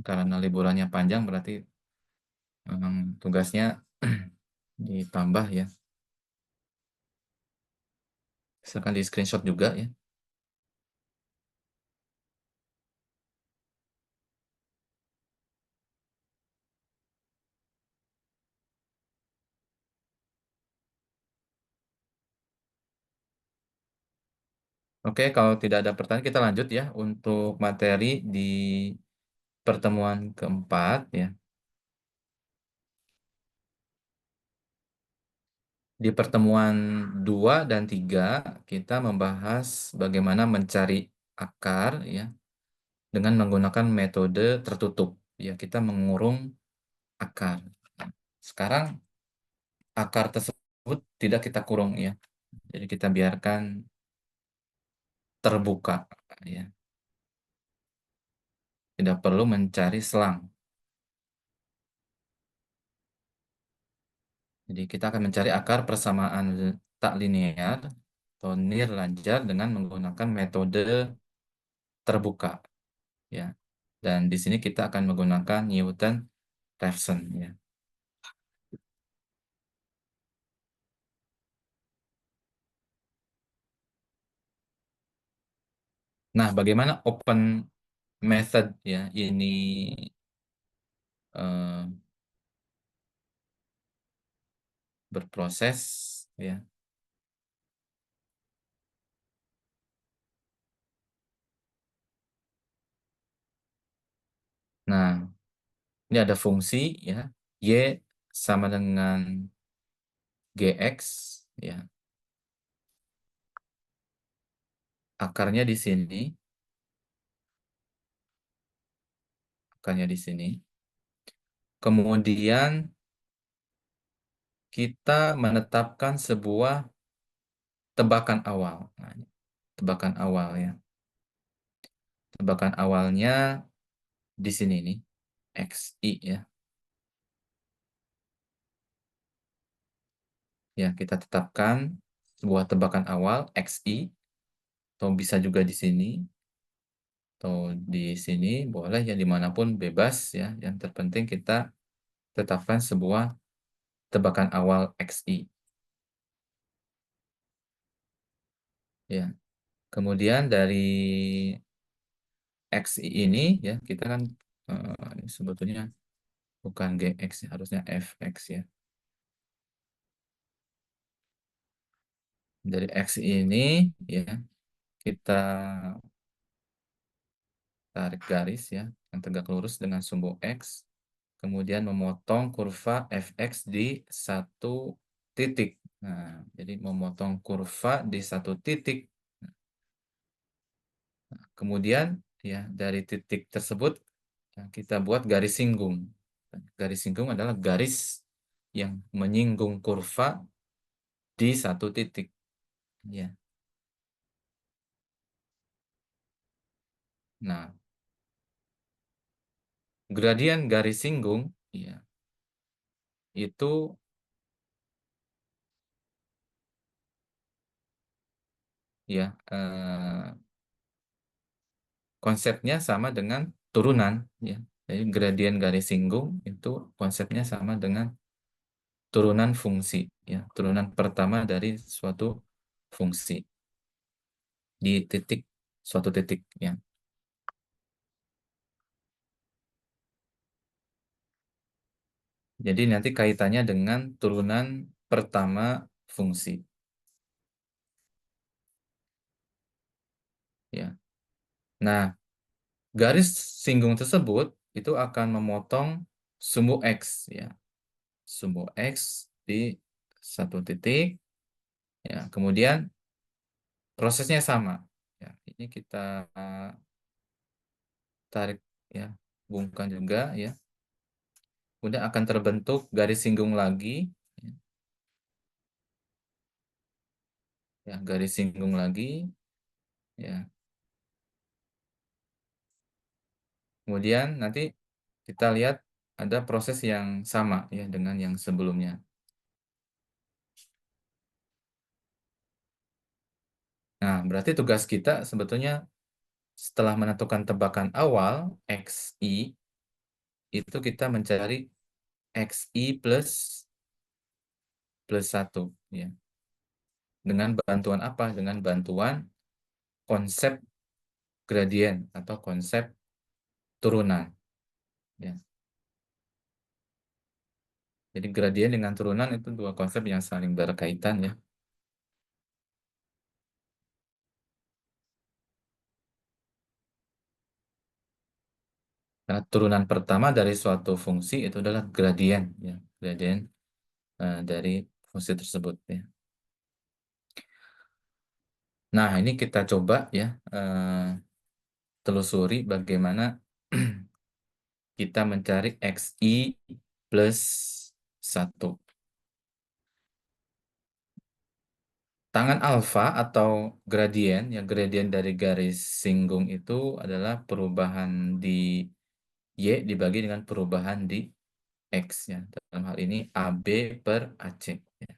Karena liburannya panjang berarti tugasnya ditambah ya. Silakan di screenshot juga ya. Oke, kalau tidak ada pertanyaan kita lanjut ya untuk materi di pertemuan keempat ya. Di pertemuan 2 dan 3 kita membahas bagaimana mencari akar ya dengan menggunakan metode tertutup. Ya, kita mengurung akar. Sekarang akar tersebut tidak kita kurung ya. Jadi kita biarkan terbuka ya. Tidak perlu mencari selang. Jadi kita akan mencari akar persamaan tak linear atau nirlanjar dengan menggunakan metode terbuka ya. Dan di sini kita akan menggunakan Newton-Raphson ya. Nah, bagaimana open method ya ini eh, berproses ya. Nah, ini ada fungsi ya, Y sama dengan GX ya. Akarnya di sini, akarnya di sini. Kemudian kita menetapkan sebuah tebakan awal. Nah, ini tebakan awal ya. Tebakan awalnya di sini nih, XI ya. Ya, kita tetapkan sebuah tebakan awal XI, atau bisa juga di sini, atau di sini, boleh ya dimanapun bebas ya. Yang terpenting kita tetapkan sebuah tebakan awal XI. Ya, kemudian dari XI ini ya, kita kan ini sebetulnya bukan GX ya, harusnya FX ya. Dari X ini ya, kita tarik garis ya yang tegak lurus dengan sumbu X, kemudian memotong kurva fx di satu titik. Nah, jadi memotong kurva di satu titik. Kemudian ya dari titik tersebut ya, kita buat garis singgung. Garis singgung adalah garis yang menyinggung kurva di satu titik. Ya. Nah, gradien garis singgung ya itu ya konsepnya sama dengan turunan ya. Jadi gradien garis singgung itu konsepnya sama dengan turunan fungsi ya, turunan pertama dari suatu fungsi di titik suatu titik ya. Jadi nanti kaitannya dengan turunan pertama fungsi ya. Nah, garis singgung tersebut itu akan memotong sumbu X ya. Sumbu X di satu titik ya. Kemudian prosesnya sama. Ya, ini kita tarik ya, hubungkan juga ya. Kemudian akan terbentuk garis singgung lagi ya, garis singgung lagi ya. Kemudian nanti kita lihat ada proses yang sama ya dengan yang sebelumnya. Nah, berarti tugas kita sebetulnya setelah menentukan tebakan awal XI, itu kita mencari XI plus 1 ya. Dengan bantuan apa? Dengan bantuan konsep gradien atau konsep turunan ya. Jadi gradien dengan turunan itu dua konsep yang saling berkaitan ya. Karena turunan pertama dari suatu fungsi itu adalah gradien ya. Gradien dari fungsi tersebut ya. Nah, ini kita coba ya telusuri bagaimana kita mencari XI plus 1. Tangan alfa atau gradien, yang gradien dari garis singgung itu adalah perubahan di Y dibagi dengan perubahan di X ya. Dalam hal ini AB per AC ya.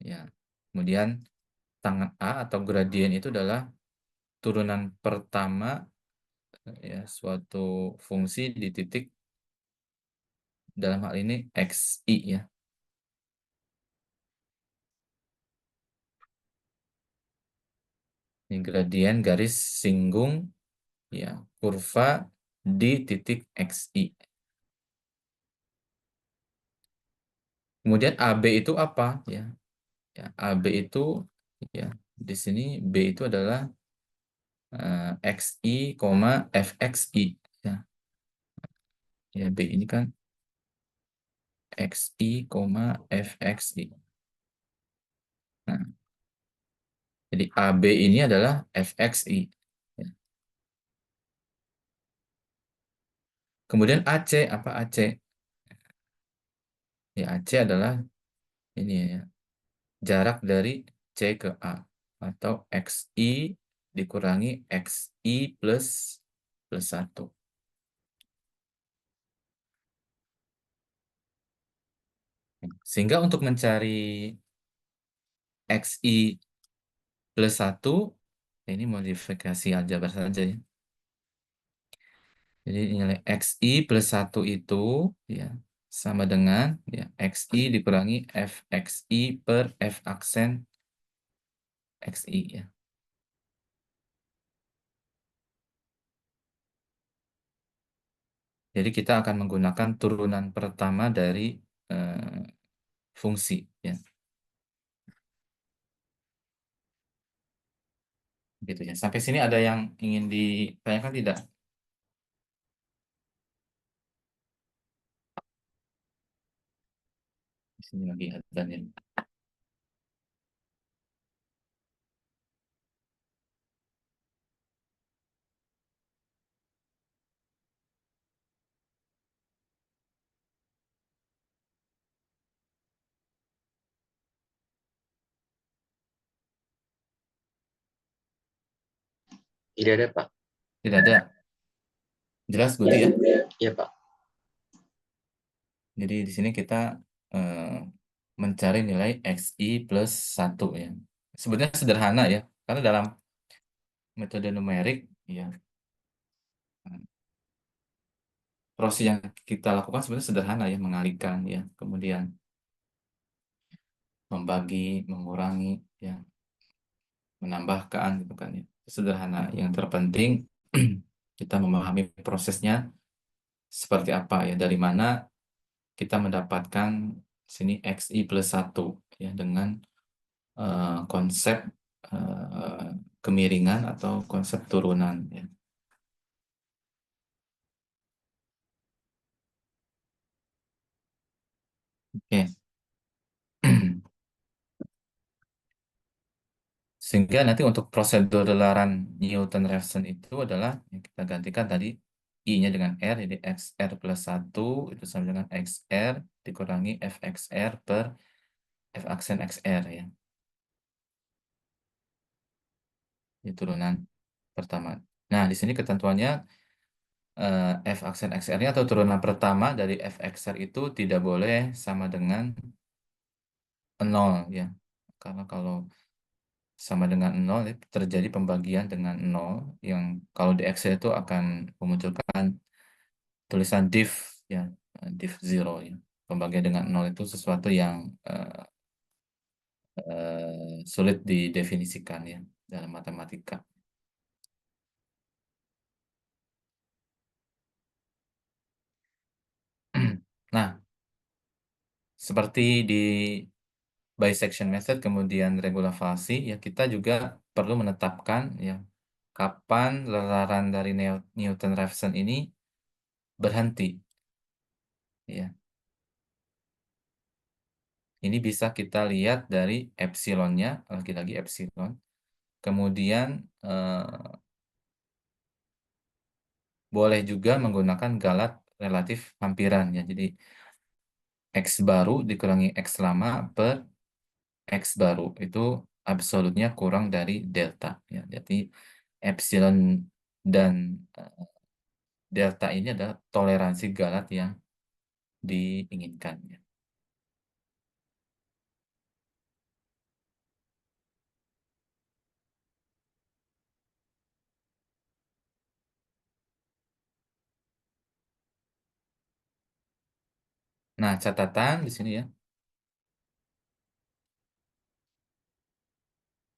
Ya. Kemudian tangan A atau gradien itu adalah turunan pertama ya suatu fungsi di titik, dalam hal ini XI ya. Ini gradien garis singgung ya kurva di titik XI. Kemudian AB itu apa ya? Ya, AB itu ya di sini B itu adalah XI, FXI ya. Ya B ini kan XI, FXI. Nah, jadi AB ini adalah FXI. Ya. Kemudian AC apa AC? Ya AC adalah ini ya jarak dari C ke A atau XI dikurangi XI plus plus 1. Sehingga untuk mencari XI plus 1, ini modifikasi aljabar saja ya. Jadi nilai XI plus 1 itu ya sama dengan ya XI dikurangi FXI per F aksen XI ya. Jadi kita akan menggunakan turunan pertama dari fungsi ya. Gitu ya. Sampai sini ada yang ingin ditanyakan tidak? Di sini lagi ada ya. Tidak ada, Pak. Tidak ada. Jelas Guti ya? Iya, Pak. Jadi di sini kita eh, mencari nilai XI plus 1 ya. Sebenarnya sederhana ya, karena dalam metode numerik ya proses yang kita lakukan sebenarnya sederhana ya, mengalihkan ya, kemudian membagi, mengurangi ya, menambahkan gitu kan ya. Sederhana. Yang terpenting kita memahami prosesnya seperti apa ya, dari mana kita mendapatkan sini XI plus 1 ya dengan konsep eh, kemiringan atau konsep turunan ya. Oke. Sehingga nanti untuk prosedur gelaran Newton-Raphson itu adalah yang kita gantikan tadi I-nya dengan R, jadi XR plus 1 itu sama dengan XR dikurangi FXR per F aksen XR ya. Ini turunan pertama. Nah, di sini ketentuannya F aksen XR-nya atau turunan pertama dari FXR itu tidak boleh sama dengan 0 ya. Karena kalau sama dengan 0 ya, terjadi pembagian dengan 0 yang kalau di Excel itu akan memunculkan tulisan div ya, div 0 ya. Pembagian dengan 0 itu sesuatu yang sulit didefinisikan ya dalam matematika. Nah, seperti di bisection method kemudian regular ya kita juga perlu menetapkan ya kapan lelaran dari Newton-Raphson ini berhenti ya. Ini bisa kita lihat dari epsilonnya, lagi-lagi epsilon. Kemudian boleh juga menggunakan galat relatif hampiran ya. Jadi X baru dikurangi X lama per X baru itu absolutnya kurang dari delta ya. Jadi epsilon dan delta ini adalah toleransi galat yang diinginkan ya. Nah, catatan di sini ya.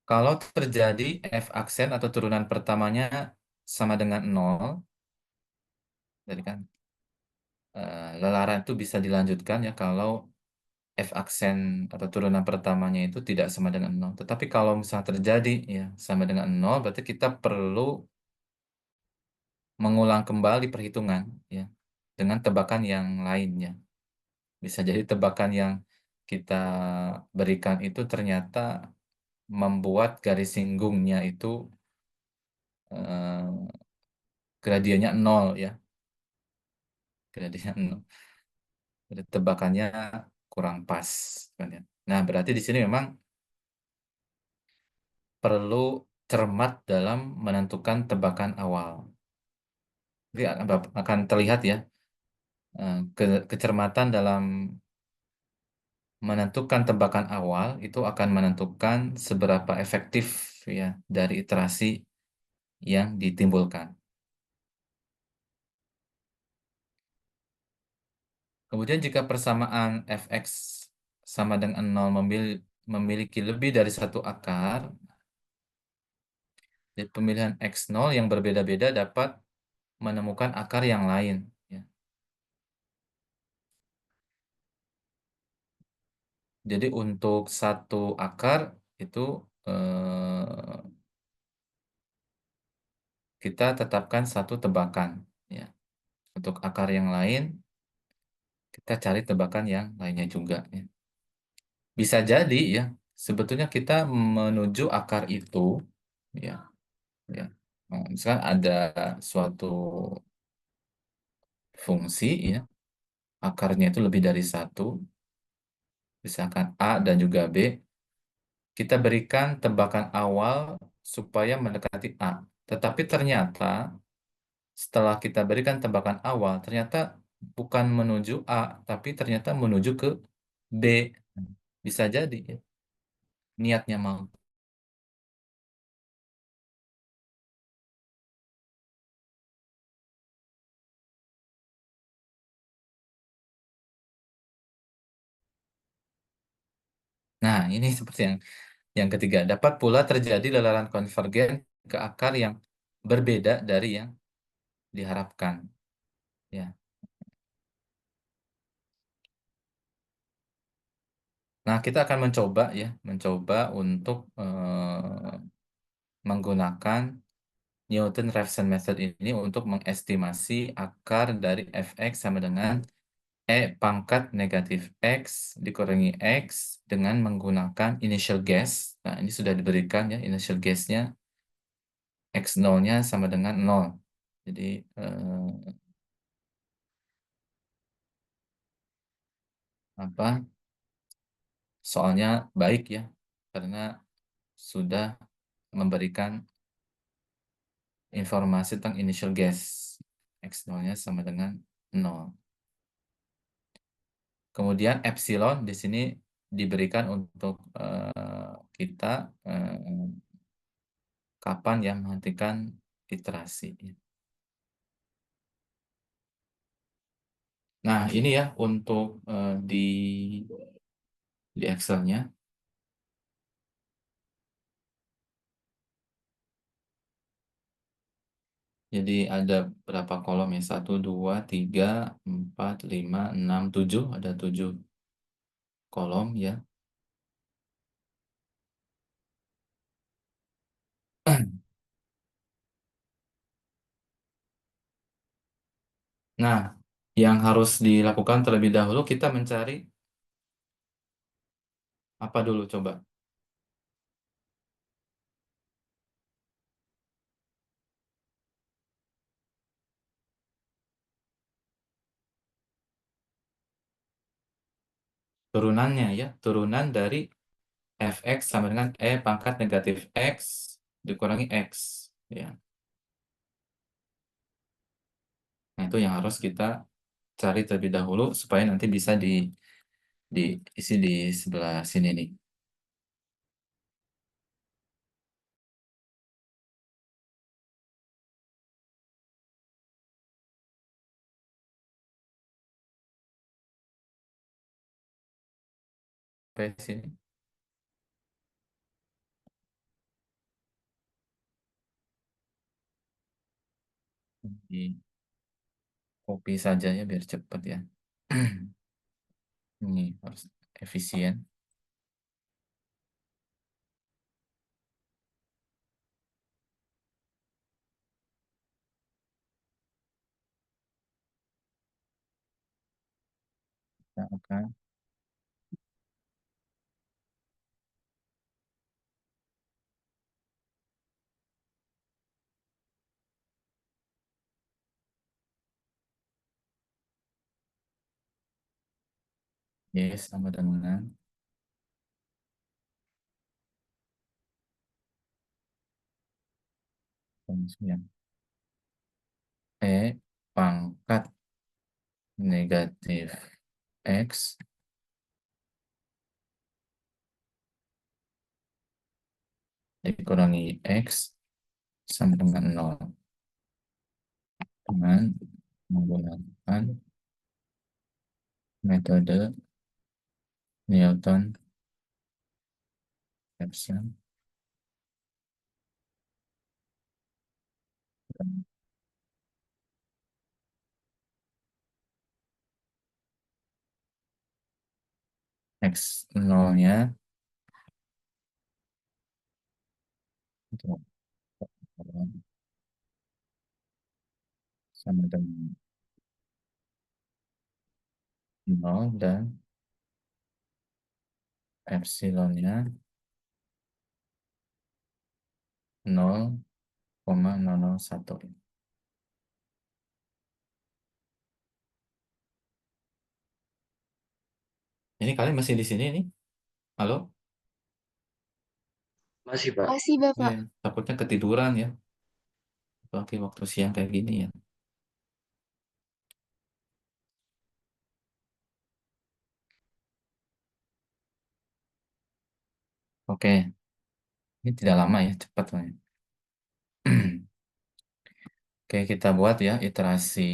Kalau terjadi F aksen atau turunan pertamanya sama dengan 0, jadi kan lelaran itu bisa dilanjutkan ya kalau F aksen atau turunan pertamanya itu tidak sama dengan 0. Tetapi kalau misalnya terjadi ya sama dengan 0, berarti kita perlu mengulang kembali perhitungan ya dengan tebakan yang lainnya. Bisa jadi tebakan yang kita berikan itu ternyata membuat garis singgungnya itu eh, gradiennya 0 ya. Gradiennya 0. Jadi tebakannya kurang pas kan ya. Nah, berarti di sini memang perlu cermat dalam menentukan tebakan awal. Jadi akan terlihat ya kecermatan dalam menentukan tebakan awal itu akan menentukan seberapa efektif ya dari iterasi yang ditimbulkan. Kemudian jika persamaan fx sama dengan 0 memiliki lebih dari satu akar, jadi pemilihan x0 yang berbeda-beda dapat menemukan akar yang lain. Ya. Jadi untuk satu akar itu kita tetapkan satu tebakan. Ya. Untuk akar yang lain, kita cari tebakan yang lainnya juga. Ya. Bisa jadi ya, sebetulnya kita menuju akar itu, ya, ya. Misalkan ada suatu fungsi, ya, akarnya itu lebih dari satu, misalkan A dan juga B, kita berikan tebakan awal supaya mendekati A. Tetapi ternyata setelah kita berikan tebakan awal, ternyata bukan menuju A, tapi ternyata menuju ke B. Bisa jadi ya, niatnya mau. Nah, ini seperti yang ketiga. Dapat pula terjadi lelaran konvergen ke akar yang berbeda dari yang diharapkan. Ya. Nah, kita akan mencoba ya, mencoba untuk menggunakan Newton-Raphson method ini untuk mengestimasi akar dari fx sama dengan e pangkat negatif x dikurangi x dengan menggunakan initial guess. Nah, ini sudah diberikan ya, initial guess-nya x0-nya sama dengan 0. Jadi, apa, soalnya baik ya, karena sudah memberikan informasi tentang initial guess. X0-nya sama dengan 0. Kemudian epsilon di sini diberikan untuk kita kapan yang menghentikan iterasi. Nah, ini ya untuk di Excel-nya. Jadi ada berapa kolom ya? 1, 2, 3, 4, 5, 6, 7. Ada 7 kolom ya. Nah, yang harus dilakukan terlebih dahulu kita mencari apa dulu coba? Turunannya ya, turunan dari fx sama dengan e pangkat negatif x dikurangi x ya. Nah, itu yang harus kita cari terlebih dahulu supaya nanti bisa diisi di sebelah sini nih. Sampai sini. copy saja ya biar cepat ya. Ini harus efisien. Kita akan sama dengan fungsi pangkat negatif X dikurangi X sama dengan 0 dengan menggunakan metode Newton Raphson X 0-nya sama dengan 0 dan epsilonnya 0,001. Ini kalian masih di sini nih? Halo? Masih, Pak. Makasih, Bapak. Ya, takutnya ketiduran ya. Apalagi waktu siang kayak gini ya. Oke, ini tidak lama ya, cepat lah ya. Oke, kita buat ya iterasi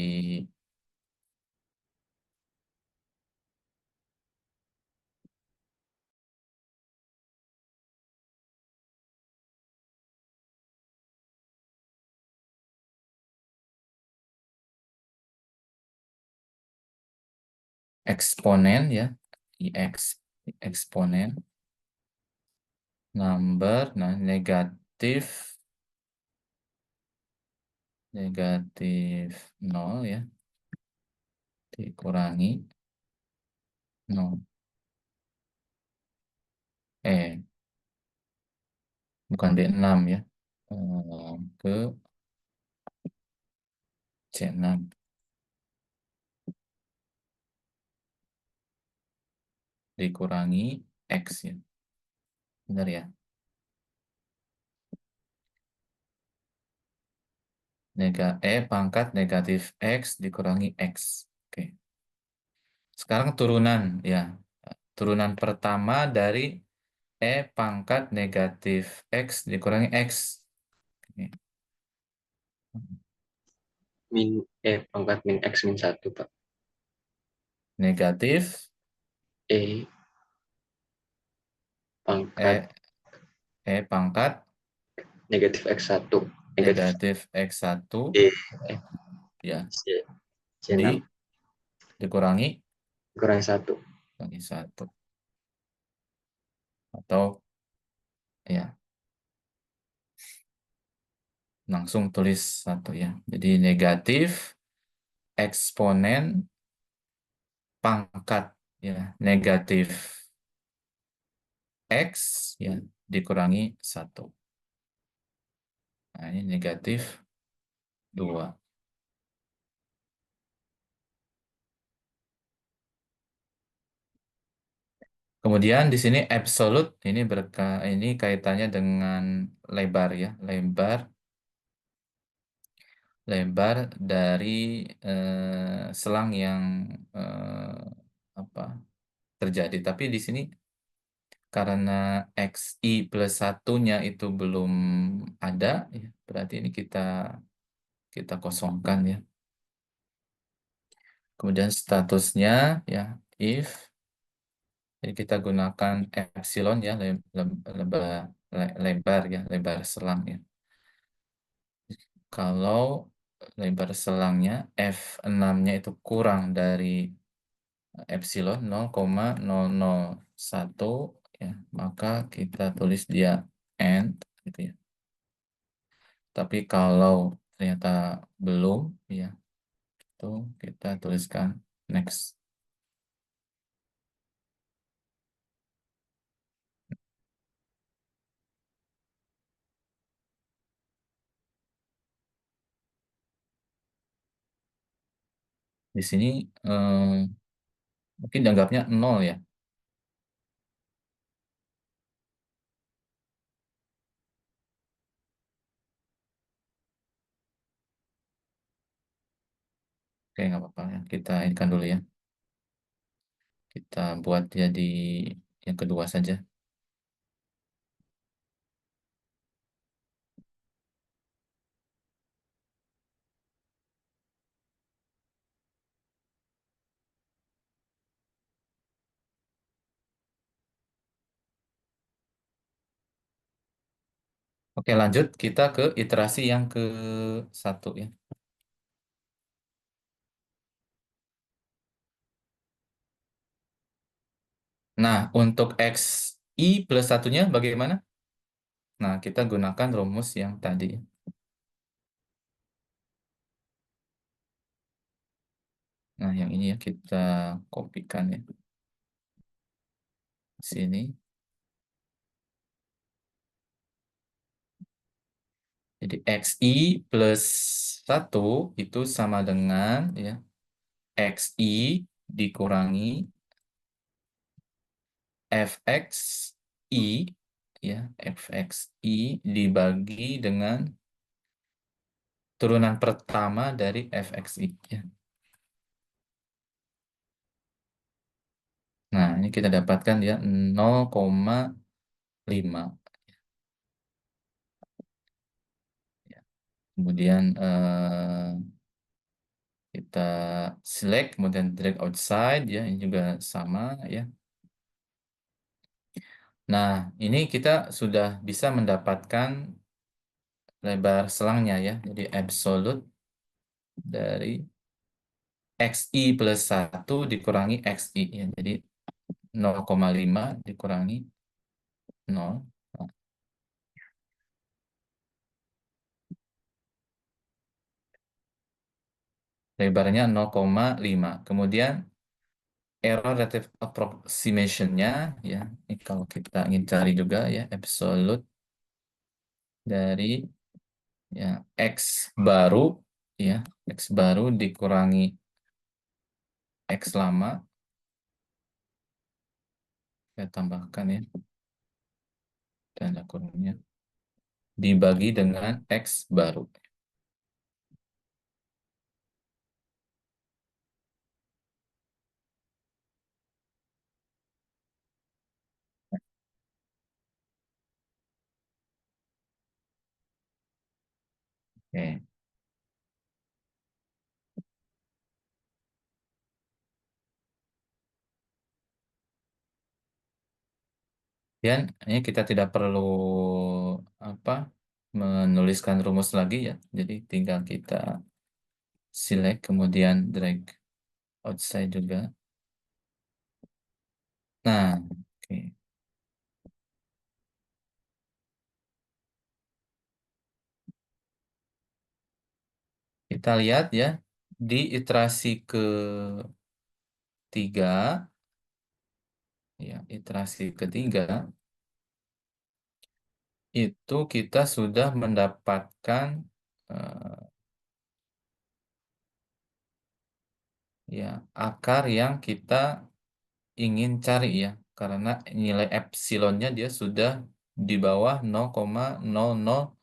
eksponen ya, IX eksponen number, nah negatif 0 ya, dikurangi 0. Bukan D6 ya, ke C6 dikurangi X ya. Benar ya. Pangkat negatif X dikurangi X. Oke. Sekarang turunan ya. Turunan pertama dari pangkat negatif X dikurangi X. Oke. Pangkat min X min 1, Pak. Negatif Pangkat pangkat negatif X1. negatif X1 ya C6 dikurangi kurang 1. kurangi 1. Atau ya langsung tulis 1 ya. Jadi negatif eksponen pangkat ya negatif X ya dikurangi 1. Nah, ini negatif 2. Kemudian di sini absolute ini kaitannya dengan lebar ya, lebar dari selang yang terjadi. Tapi di sini karena XI plus 1-nya itu belum ada, ya, berarti ini kita kosongkan ya. Kemudian statusnya ya if, jadi kita gunakan epsilon ya, lebar ya, lebar selang ya. Kalau lebar selangnya F6-nya itu kurang dari epsilon 0,001 ya, maka kita tulis dia end gitu ya. Tapi kalau ternyata belum ya, itu kita tuliskan next. Di sini mungkin dianggapnya 0 ya. Oke, nggak apa-apa ya. Kita inikan dulu ya. Kita buat jadi yang kedua saja. Oke, lanjut kita ke iterasi yang ke satu ya. Nah, untuk XI plus satunya bagaimana? Nah, kita gunakan rumus yang tadi. Nah, yang ini ya kita kopikan ya. Sini. Jadi XI plus 1 itu sama dengan ya XI dikurangi FXI ya, FXI dibagi dengan turunan pertama dari FXI ya. Nah, ini kita dapatkan ya 0,5 ya. Kemudian kita select, kemudian drag outside ya, ini juga sama ya. Nah, ini kita sudah bisa mendapatkan lebar selangnya ya. Jadi absolute dari XI plus 1 dikurangi XI ya. Jadi 0,5 dikurangi 0. Nah, lebarnya 0,5. Kemudian error relative approximation-nya ya. Ini kalau kita ingin cari juga ya absolute dari ya X baru ya, X baru dikurangi X lama, saya tambahkan ya tanda kurungnya, dibagi dengan X baru. Oke. Dan ini kita tidak perlu apa menuliskan rumus lagi ya. Jadi tinggal kita select kemudian drag outside juga. Nah, oke. Kita lihat ya di iterasi ketiga ya, iterasi ketiga itu kita sudah mendapatkan eh, ya akar yang kita ingin cari ya, karena nilai epsilonnya dia sudah di bawah 0,001.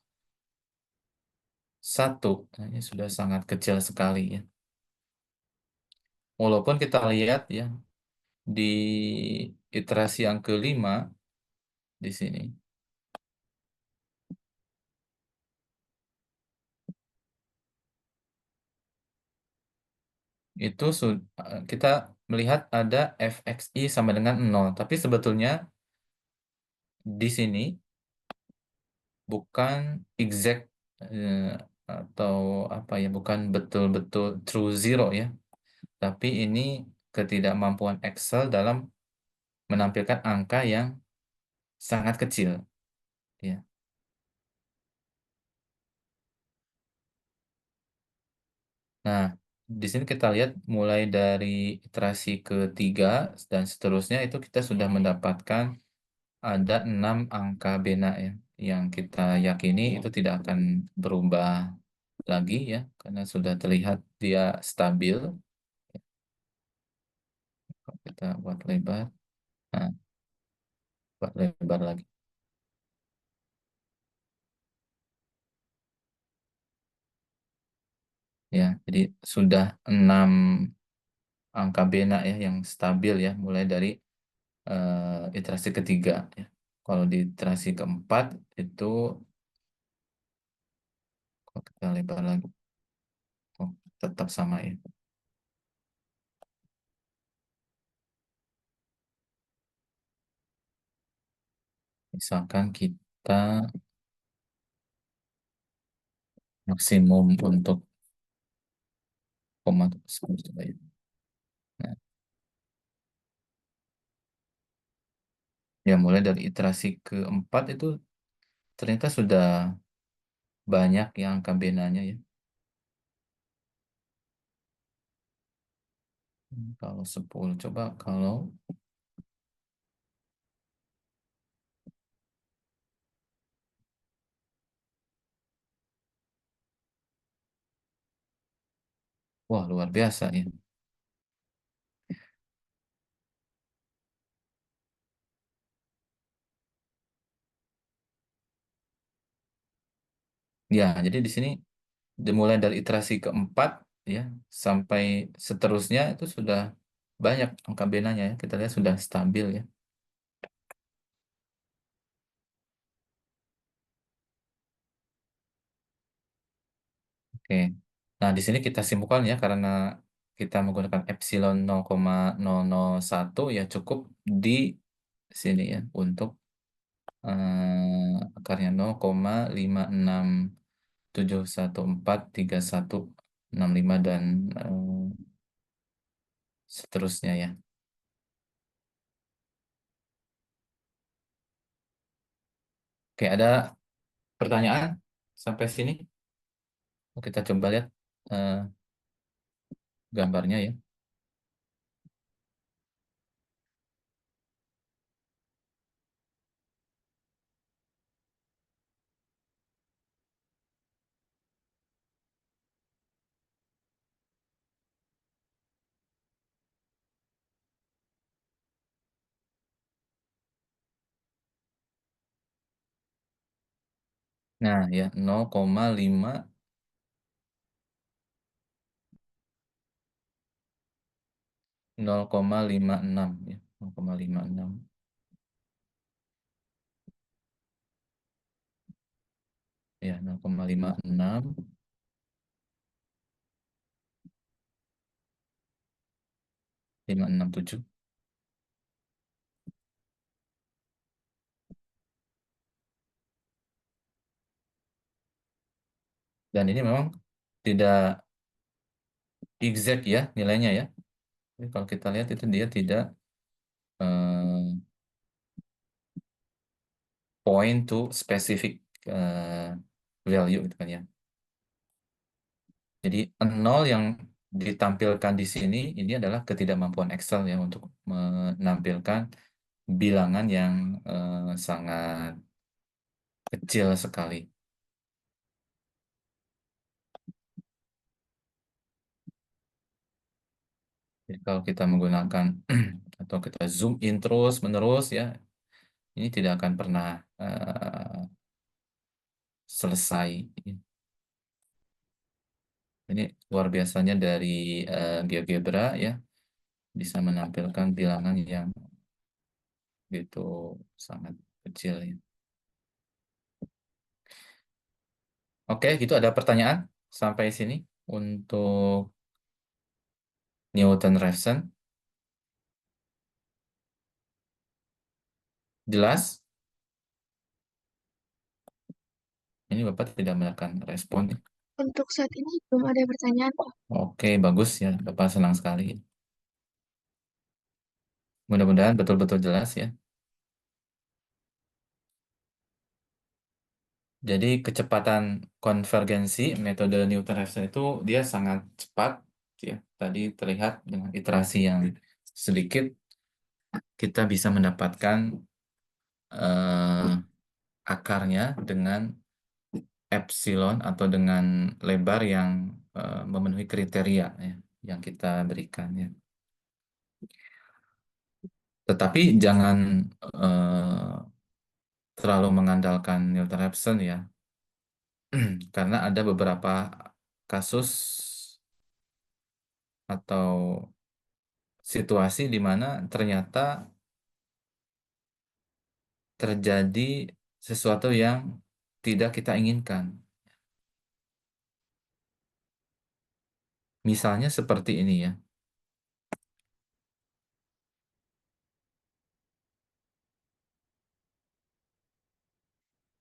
Nah, ini sudah sangat kecil sekali ya. Walaupun kita lihat ya di iterasi yang kelima di sini itu kita melihat ada fxi sama dengan 0, tapi sebetulnya di sini bukan exact atau apa ya, bukan betul-betul true zero ya, tapi ini ketidakmampuan Excel dalam menampilkan angka yang sangat kecil ya. Nah, di sini kita lihat mulai dari iterasi ketiga dan seterusnya itu kita sudah mendapatkan ada 6 angka bena ya, yang kita yakini itu tidak akan berubah lagi ya, karena sudah terlihat dia stabil. Kalau kita buat lebar, nah, buat lebar lagi. Ya, jadi sudah 6 angka bena ya yang stabil ya, mulai dari iterasi ketiga ya. Kalau di iterasi keempat itu, kalau kita lebar lagi, oh, tetap sama ya. Misalkan kita maksimum untuk koma coba ya. Nah, ya mulai dari iterasi keempat itu ternyata sudah banyak yang angka benanya ya. Kalau 10 coba kalau wah luar biasa ya. Ya, jadi di sini dimulai dari iterasi keempat ya sampai seterusnya itu sudah banyak angka benanya ya. Kita lihat sudah stabil ya. Oke. Nah, di sini kita simpulkan ya karena kita menggunakan epsilon 0,001 ya cukup di sini ya untuk akarnya 0,56714365 dan seterusnya ya. Oke, ada pertanyaan sampai sini? Kita coba lihat eh, gambarnya ya. Nah, ya 0,56 ya. 0,56 ya 0,56 567 dan ini memang tidak exact ya nilainya ya. Jadi kalau kita lihat itu dia tidak eh, point to specific eh, value gitu kan ya. Jadi nol yang ditampilkan di sini ini adalah ketidakmampuan Excel ya untuk menampilkan bilangan yang sangat kecil sekali. Jadi kalau kita menggunakan atau kita zoom in terus menerus ya, ini tidak akan pernah selesai. Ini luar biasanya dari GeoGebra ya, bisa menampilkan bilangan yang gitu sangat kecil ya. Oke, gitu ada pertanyaan sampai sini untuk Newton-Raphson. Jelas? Ini Bapak tidak mendapatkan respon. Untuk saat ini belum ada pertanyaan, Pak. Oke, bagus ya. Bapak senang sekali. Mudah-mudahan betul-betul jelas ya. Jadi kecepatan konvergensi metode Newton-Raphson itu dia sangat cepat ya. Tadi terlihat dengan iterasi yang sedikit kita bisa mendapatkan eh, akarnya dengan epsilon atau dengan lebar yang memenuhi kriteria ya, yang kita berikan ya. Tetapi jangan eh, terlalu mengandalkan Newton-Raphson ya, karena ada beberapa kasus atau situasi di mana ternyata terjadi sesuatu yang tidak kita inginkan. Misalnya seperti ini ya.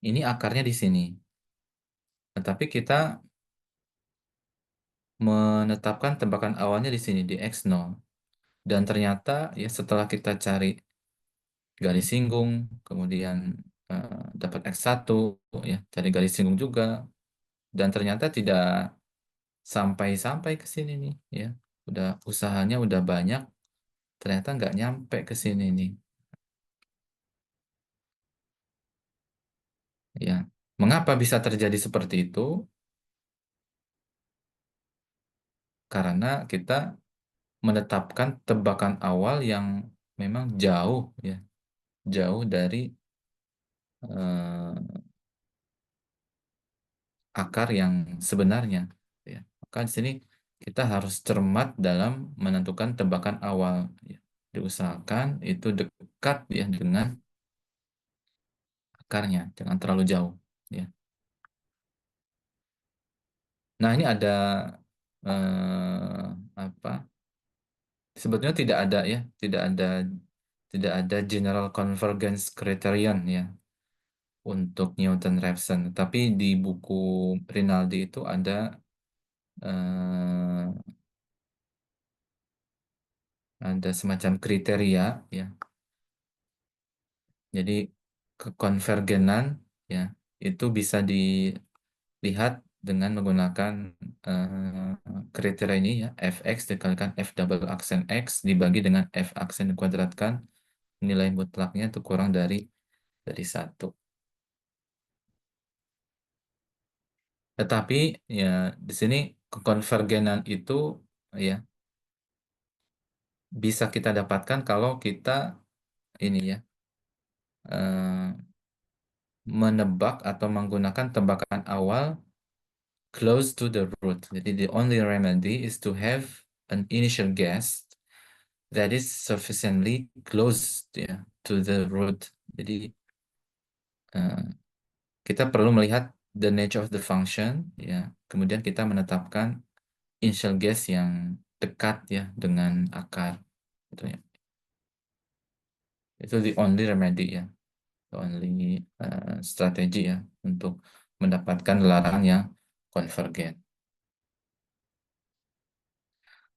Ini akarnya di sini. Tetapi kita menetapkan tebakan awalnya di sini, di X0. Dan ternyata ya setelah kita cari garis singgung, kemudian dapat X1, ya, cari garis singgung juga, dan ternyata tidak sampai-sampai ke sini nih, ya. Udah usahanya udah banyak, ternyata nggak nyampe ke sini nih, ya. Mengapa bisa terjadi seperti itu? Karena kita menetapkan tebakan awal yang memang jauh, ya, jauh dari eh, akar yang sebenarnya. Ya. Maka di sini kita harus cermat dalam menentukan tebakan awal. Ya. Diusahakan itu dekat ya dengan akarnya, jangan terlalu jauh. Ya. Nah ini ada apa? Sebetulnya tidak ada ya, tidak ada general convergence criterion ya untuk Newton-Raphson. Tapi di buku Rinaldi itu eh, ada semacam kriteria ya. Jadi kekonvergenan ya itu bisa dilihat dengan menggunakan eh, kriteria ini ya, fx dikalikan f double aksen x dibagi dengan f aksen dikuadratkan, nilai mutlaknya itu kurang dari satu. Tetapi ya di sini kekonvergenan itu ya bisa kita dapatkan kalau kita ini ya eh, menebak atau menggunakan tebakan awal close to the root. Jadi the only remedy is to have an initial guess that is sufficiently close ya to the root. Jadi eh, kita perlu melihat the nature of the function ya. Kemudian kita menetapkan initial guess yang dekat ya dengan akar. Gitu ya. Itu the only remedy ya, the only strategi ya untuk mendapatkan larangan yang konvergen.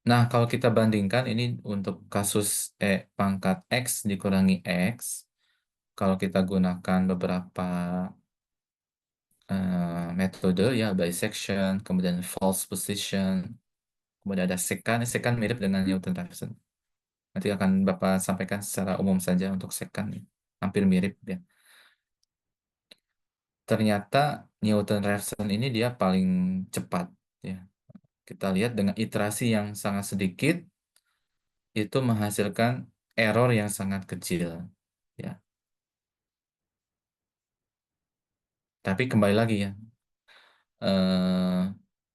Nah, kalau kita bandingkan ini untuk kasus pangkat X dikurangi X, kalau kita gunakan beberapa metode ya, bisection, kemudian false position, kemudian ada sekan, sekan mirip dengan Newton-Raphson. Nanti akan Bapak sampaikan secara umum saja untuk sekan, ya. Hampir mirip ya. Ternyata Newton-Raphson ini dia paling cepat ya. Kita lihat dengan iterasi yang sangat sedikit, itu menghasilkan error yang sangat kecil. Ya, tapi kembali lagi ya, eh,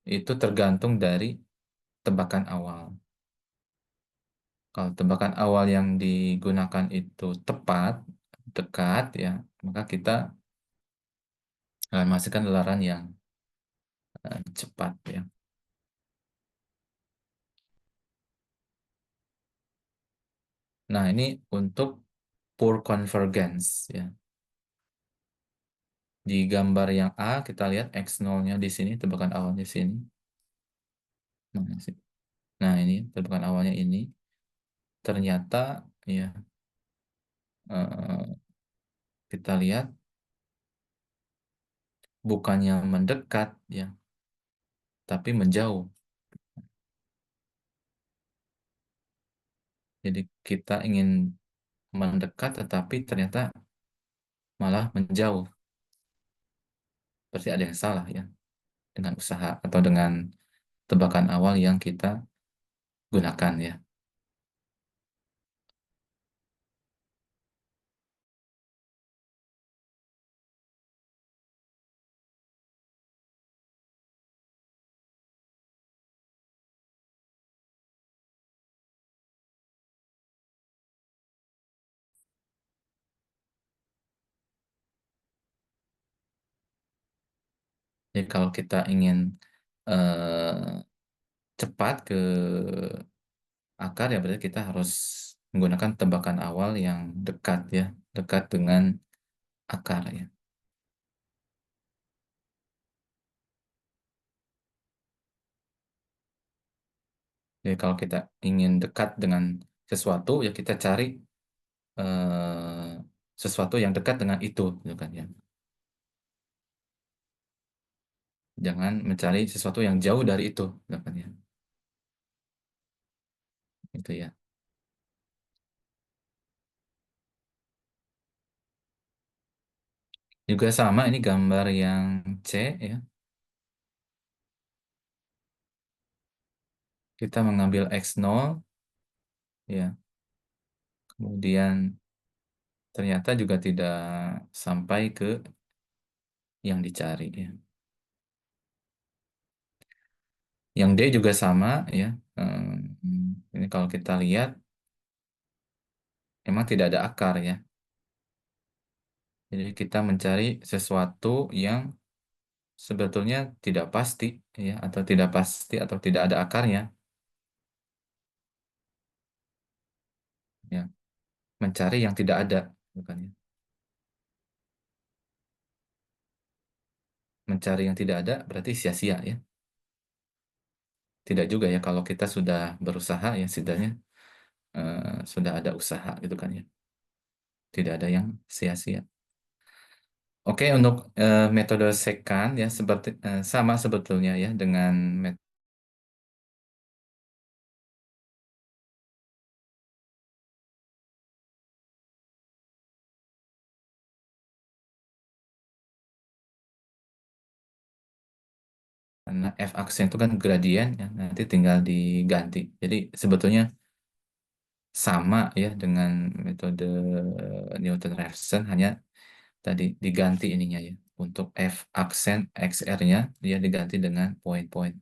itu tergantung dari tebakan awal. Kalau tebakan awal yang digunakan itu tepat, dekat ya, maka kita akan menghasilkan gelaran yang cepat ya. Nah, ini untuk poor convergence ya. Di gambar yang A kita lihat X0-nya di sini, tebakan awalnya di sini. Mana sih? Nah, ini tebakan awalnya ini. Ternyata ya eh, kita lihat bukannya mendekat ya, tapi menjauh. Jadi kita ingin mendekat tetapi ternyata malah menjauh. Berarti ada yang salah ya dengan usaha atau dengan tebakan awal yang kita gunakan ya. Jadi kalau kita ingin eh, cepat ke akar ya berarti kita harus menggunakan tebakan awal yang dekat ya, dekat dengan akar ya. Jadi kalau kita ingin dekat dengan sesuatu ya kita cari eh, sesuatu yang dekat dengan itu, gitu kan ya. Jangan mencari sesuatu yang jauh dari itu, gitu kan ya. Itu ya. Juga sama ini gambar yang C ya. Kita mengambil X0 ya. Kemudian ternyata juga tidak sampai ke yang dicari ya. Yang D juga sama ya. Ini kalau kita lihat memang tidak ada akar ya. Jadi kita mencari sesuatu yang sebetulnya tidak pasti ya atau tidak pasti atau tidak ada akarnya ya. Mencari yang tidak ada bukan ya. Mencari yang tidak ada berarti sia-sia ya. Tidak juga ya kalau kita sudah berusaha ya setidaknya sudah ada usaha gitu kan ya. Tidak ada yang sia-sia. Oke, untuk metode secant ya seperti sama sebetulnya ya dengan karena F aksen itu kan gradien ya nanti tinggal diganti. Jadi sebetulnya sama ya dengan metode Newton-Raphson hanya tadi diganti ininya ya. Untuk F aksen XR-nya dia diganti dengan poin-poin.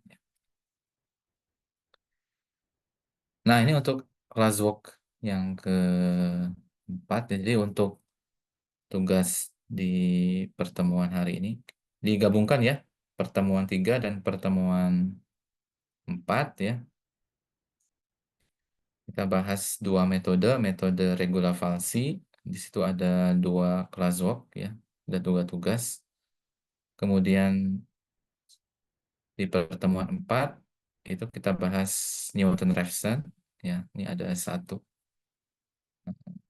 Nah, ini untuk classwork yang keempat. Jadi untuk tugas di pertemuan hari ini digabungkan ya pertemuan 3 dan pertemuan 4 ya. Kita bahas dua metode, metode regula falsi. Di situ ada dua classwork ya, ada dua tugas. Kemudian di pertemuan 4 itu kita bahas Newton-Raphson ya. Ini ada satu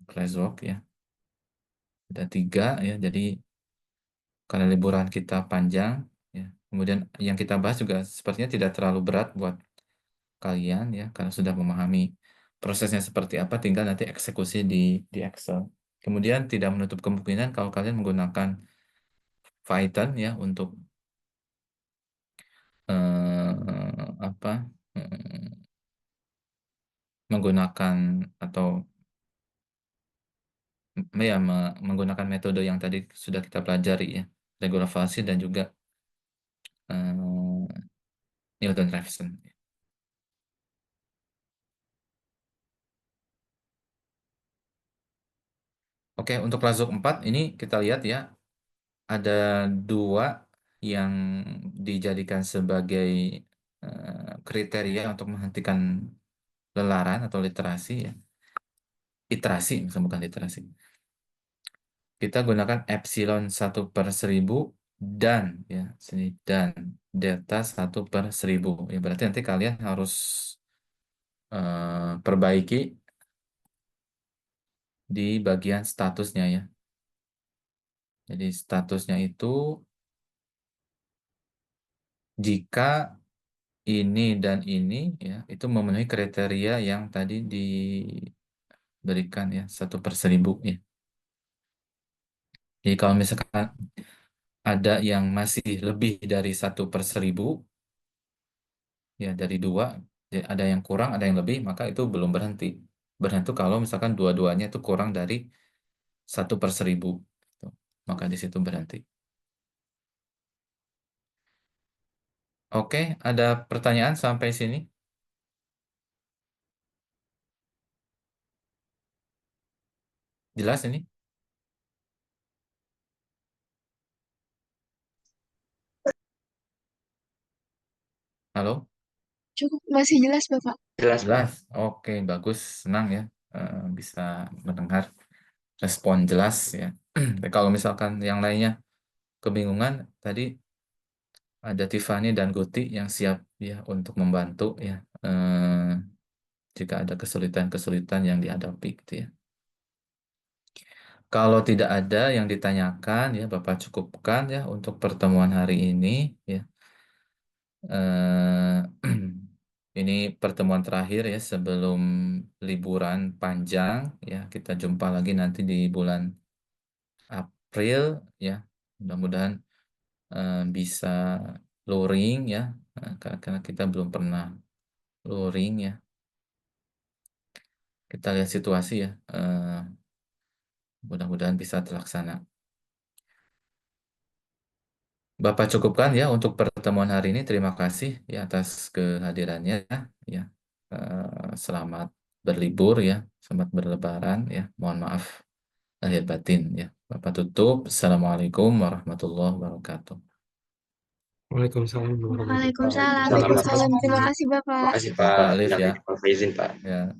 classwork ya, ada tiga ya. Jadi karena liburan kita panjang ya. Kemudian yang kita bahas juga sepertinya tidak terlalu berat buat kalian ya, karena sudah memahami prosesnya seperti apa, tinggal nanti eksekusi di Excel. Kemudian tidak menutup kemungkinan kalau kalian menggunakan Python ya untuk apa menggunakan atau ya menggunakan metode yang tadi sudah kita pelajari ya, regular dan juga eh, Newton-Raphson. Oke, untuk kelas 4 ini kita lihat ya, ada dua yang dijadikan sebagai kriteria untuk menghentikan lelaran atau literasi ya. Iterasi, bukan literasi. kita gunakan epsilon 1/1000 dan ya sini dan delta 1/1000. Ya berarti nanti kalian harus perbaiki di bagian statusnya ya. Jadi statusnya itu jika ini dan ini ya itu memenuhi kriteria yang tadi diberikan ya 1/1000 ya. Jadi kalau misalkan ada yang masih lebih dari 1/1000 ya dari dua, ada yang kurang, ada yang lebih, maka itu belum berhenti. Berhenti kalau misalkan dua-duanya itu kurang dari 1/1000, gitu. Maka di situ berhenti. Oke, ada pertanyaan sampai sini? Jelas ini? Halo? Cukup, masih jelas, Bapak. Jelas, Pak. Jelas. Oke, bagus. Senang ya bisa mendengar respon jelas ya. Tapi kalau misalkan yang lainnya kebingungan, tadi ada Tiffany dan Guti yang siap ya untuk membantu ya jika ada kesulitan-kesulitan yang dihadapi gitu ya. Kalau tidak ada yang ditanyakan ya Bapak cukupkan ya untuk pertemuan hari ini ya. Eh, ini pertemuan terakhir ya sebelum liburan panjang ya. Kita jumpa lagi nanti di bulan April ya. Mudah-mudahan bisa luring ya. Karena kita belum pernah luring ya. Kita lihat situasi ya. Mudah-mudahan bisa terlaksana. Bapak cukupkan ya untuk pertemuan hari ini. Terima kasih ya atas kehadirannya ya. Selamat berlibur ya, selamat berlebaran ya. Mohon maaf lahir batin ya. Bapak tutup. Assalamualaikum warahmatullahi wabarakatuh. Waalaikumsalam warahmatullahi Waalaikumsalam. wabarakatuh. Waalaikumsalam. Terima kasih, Bapak. Makasih, Pak Pak. Alif ya. Izin, Pak. Ya.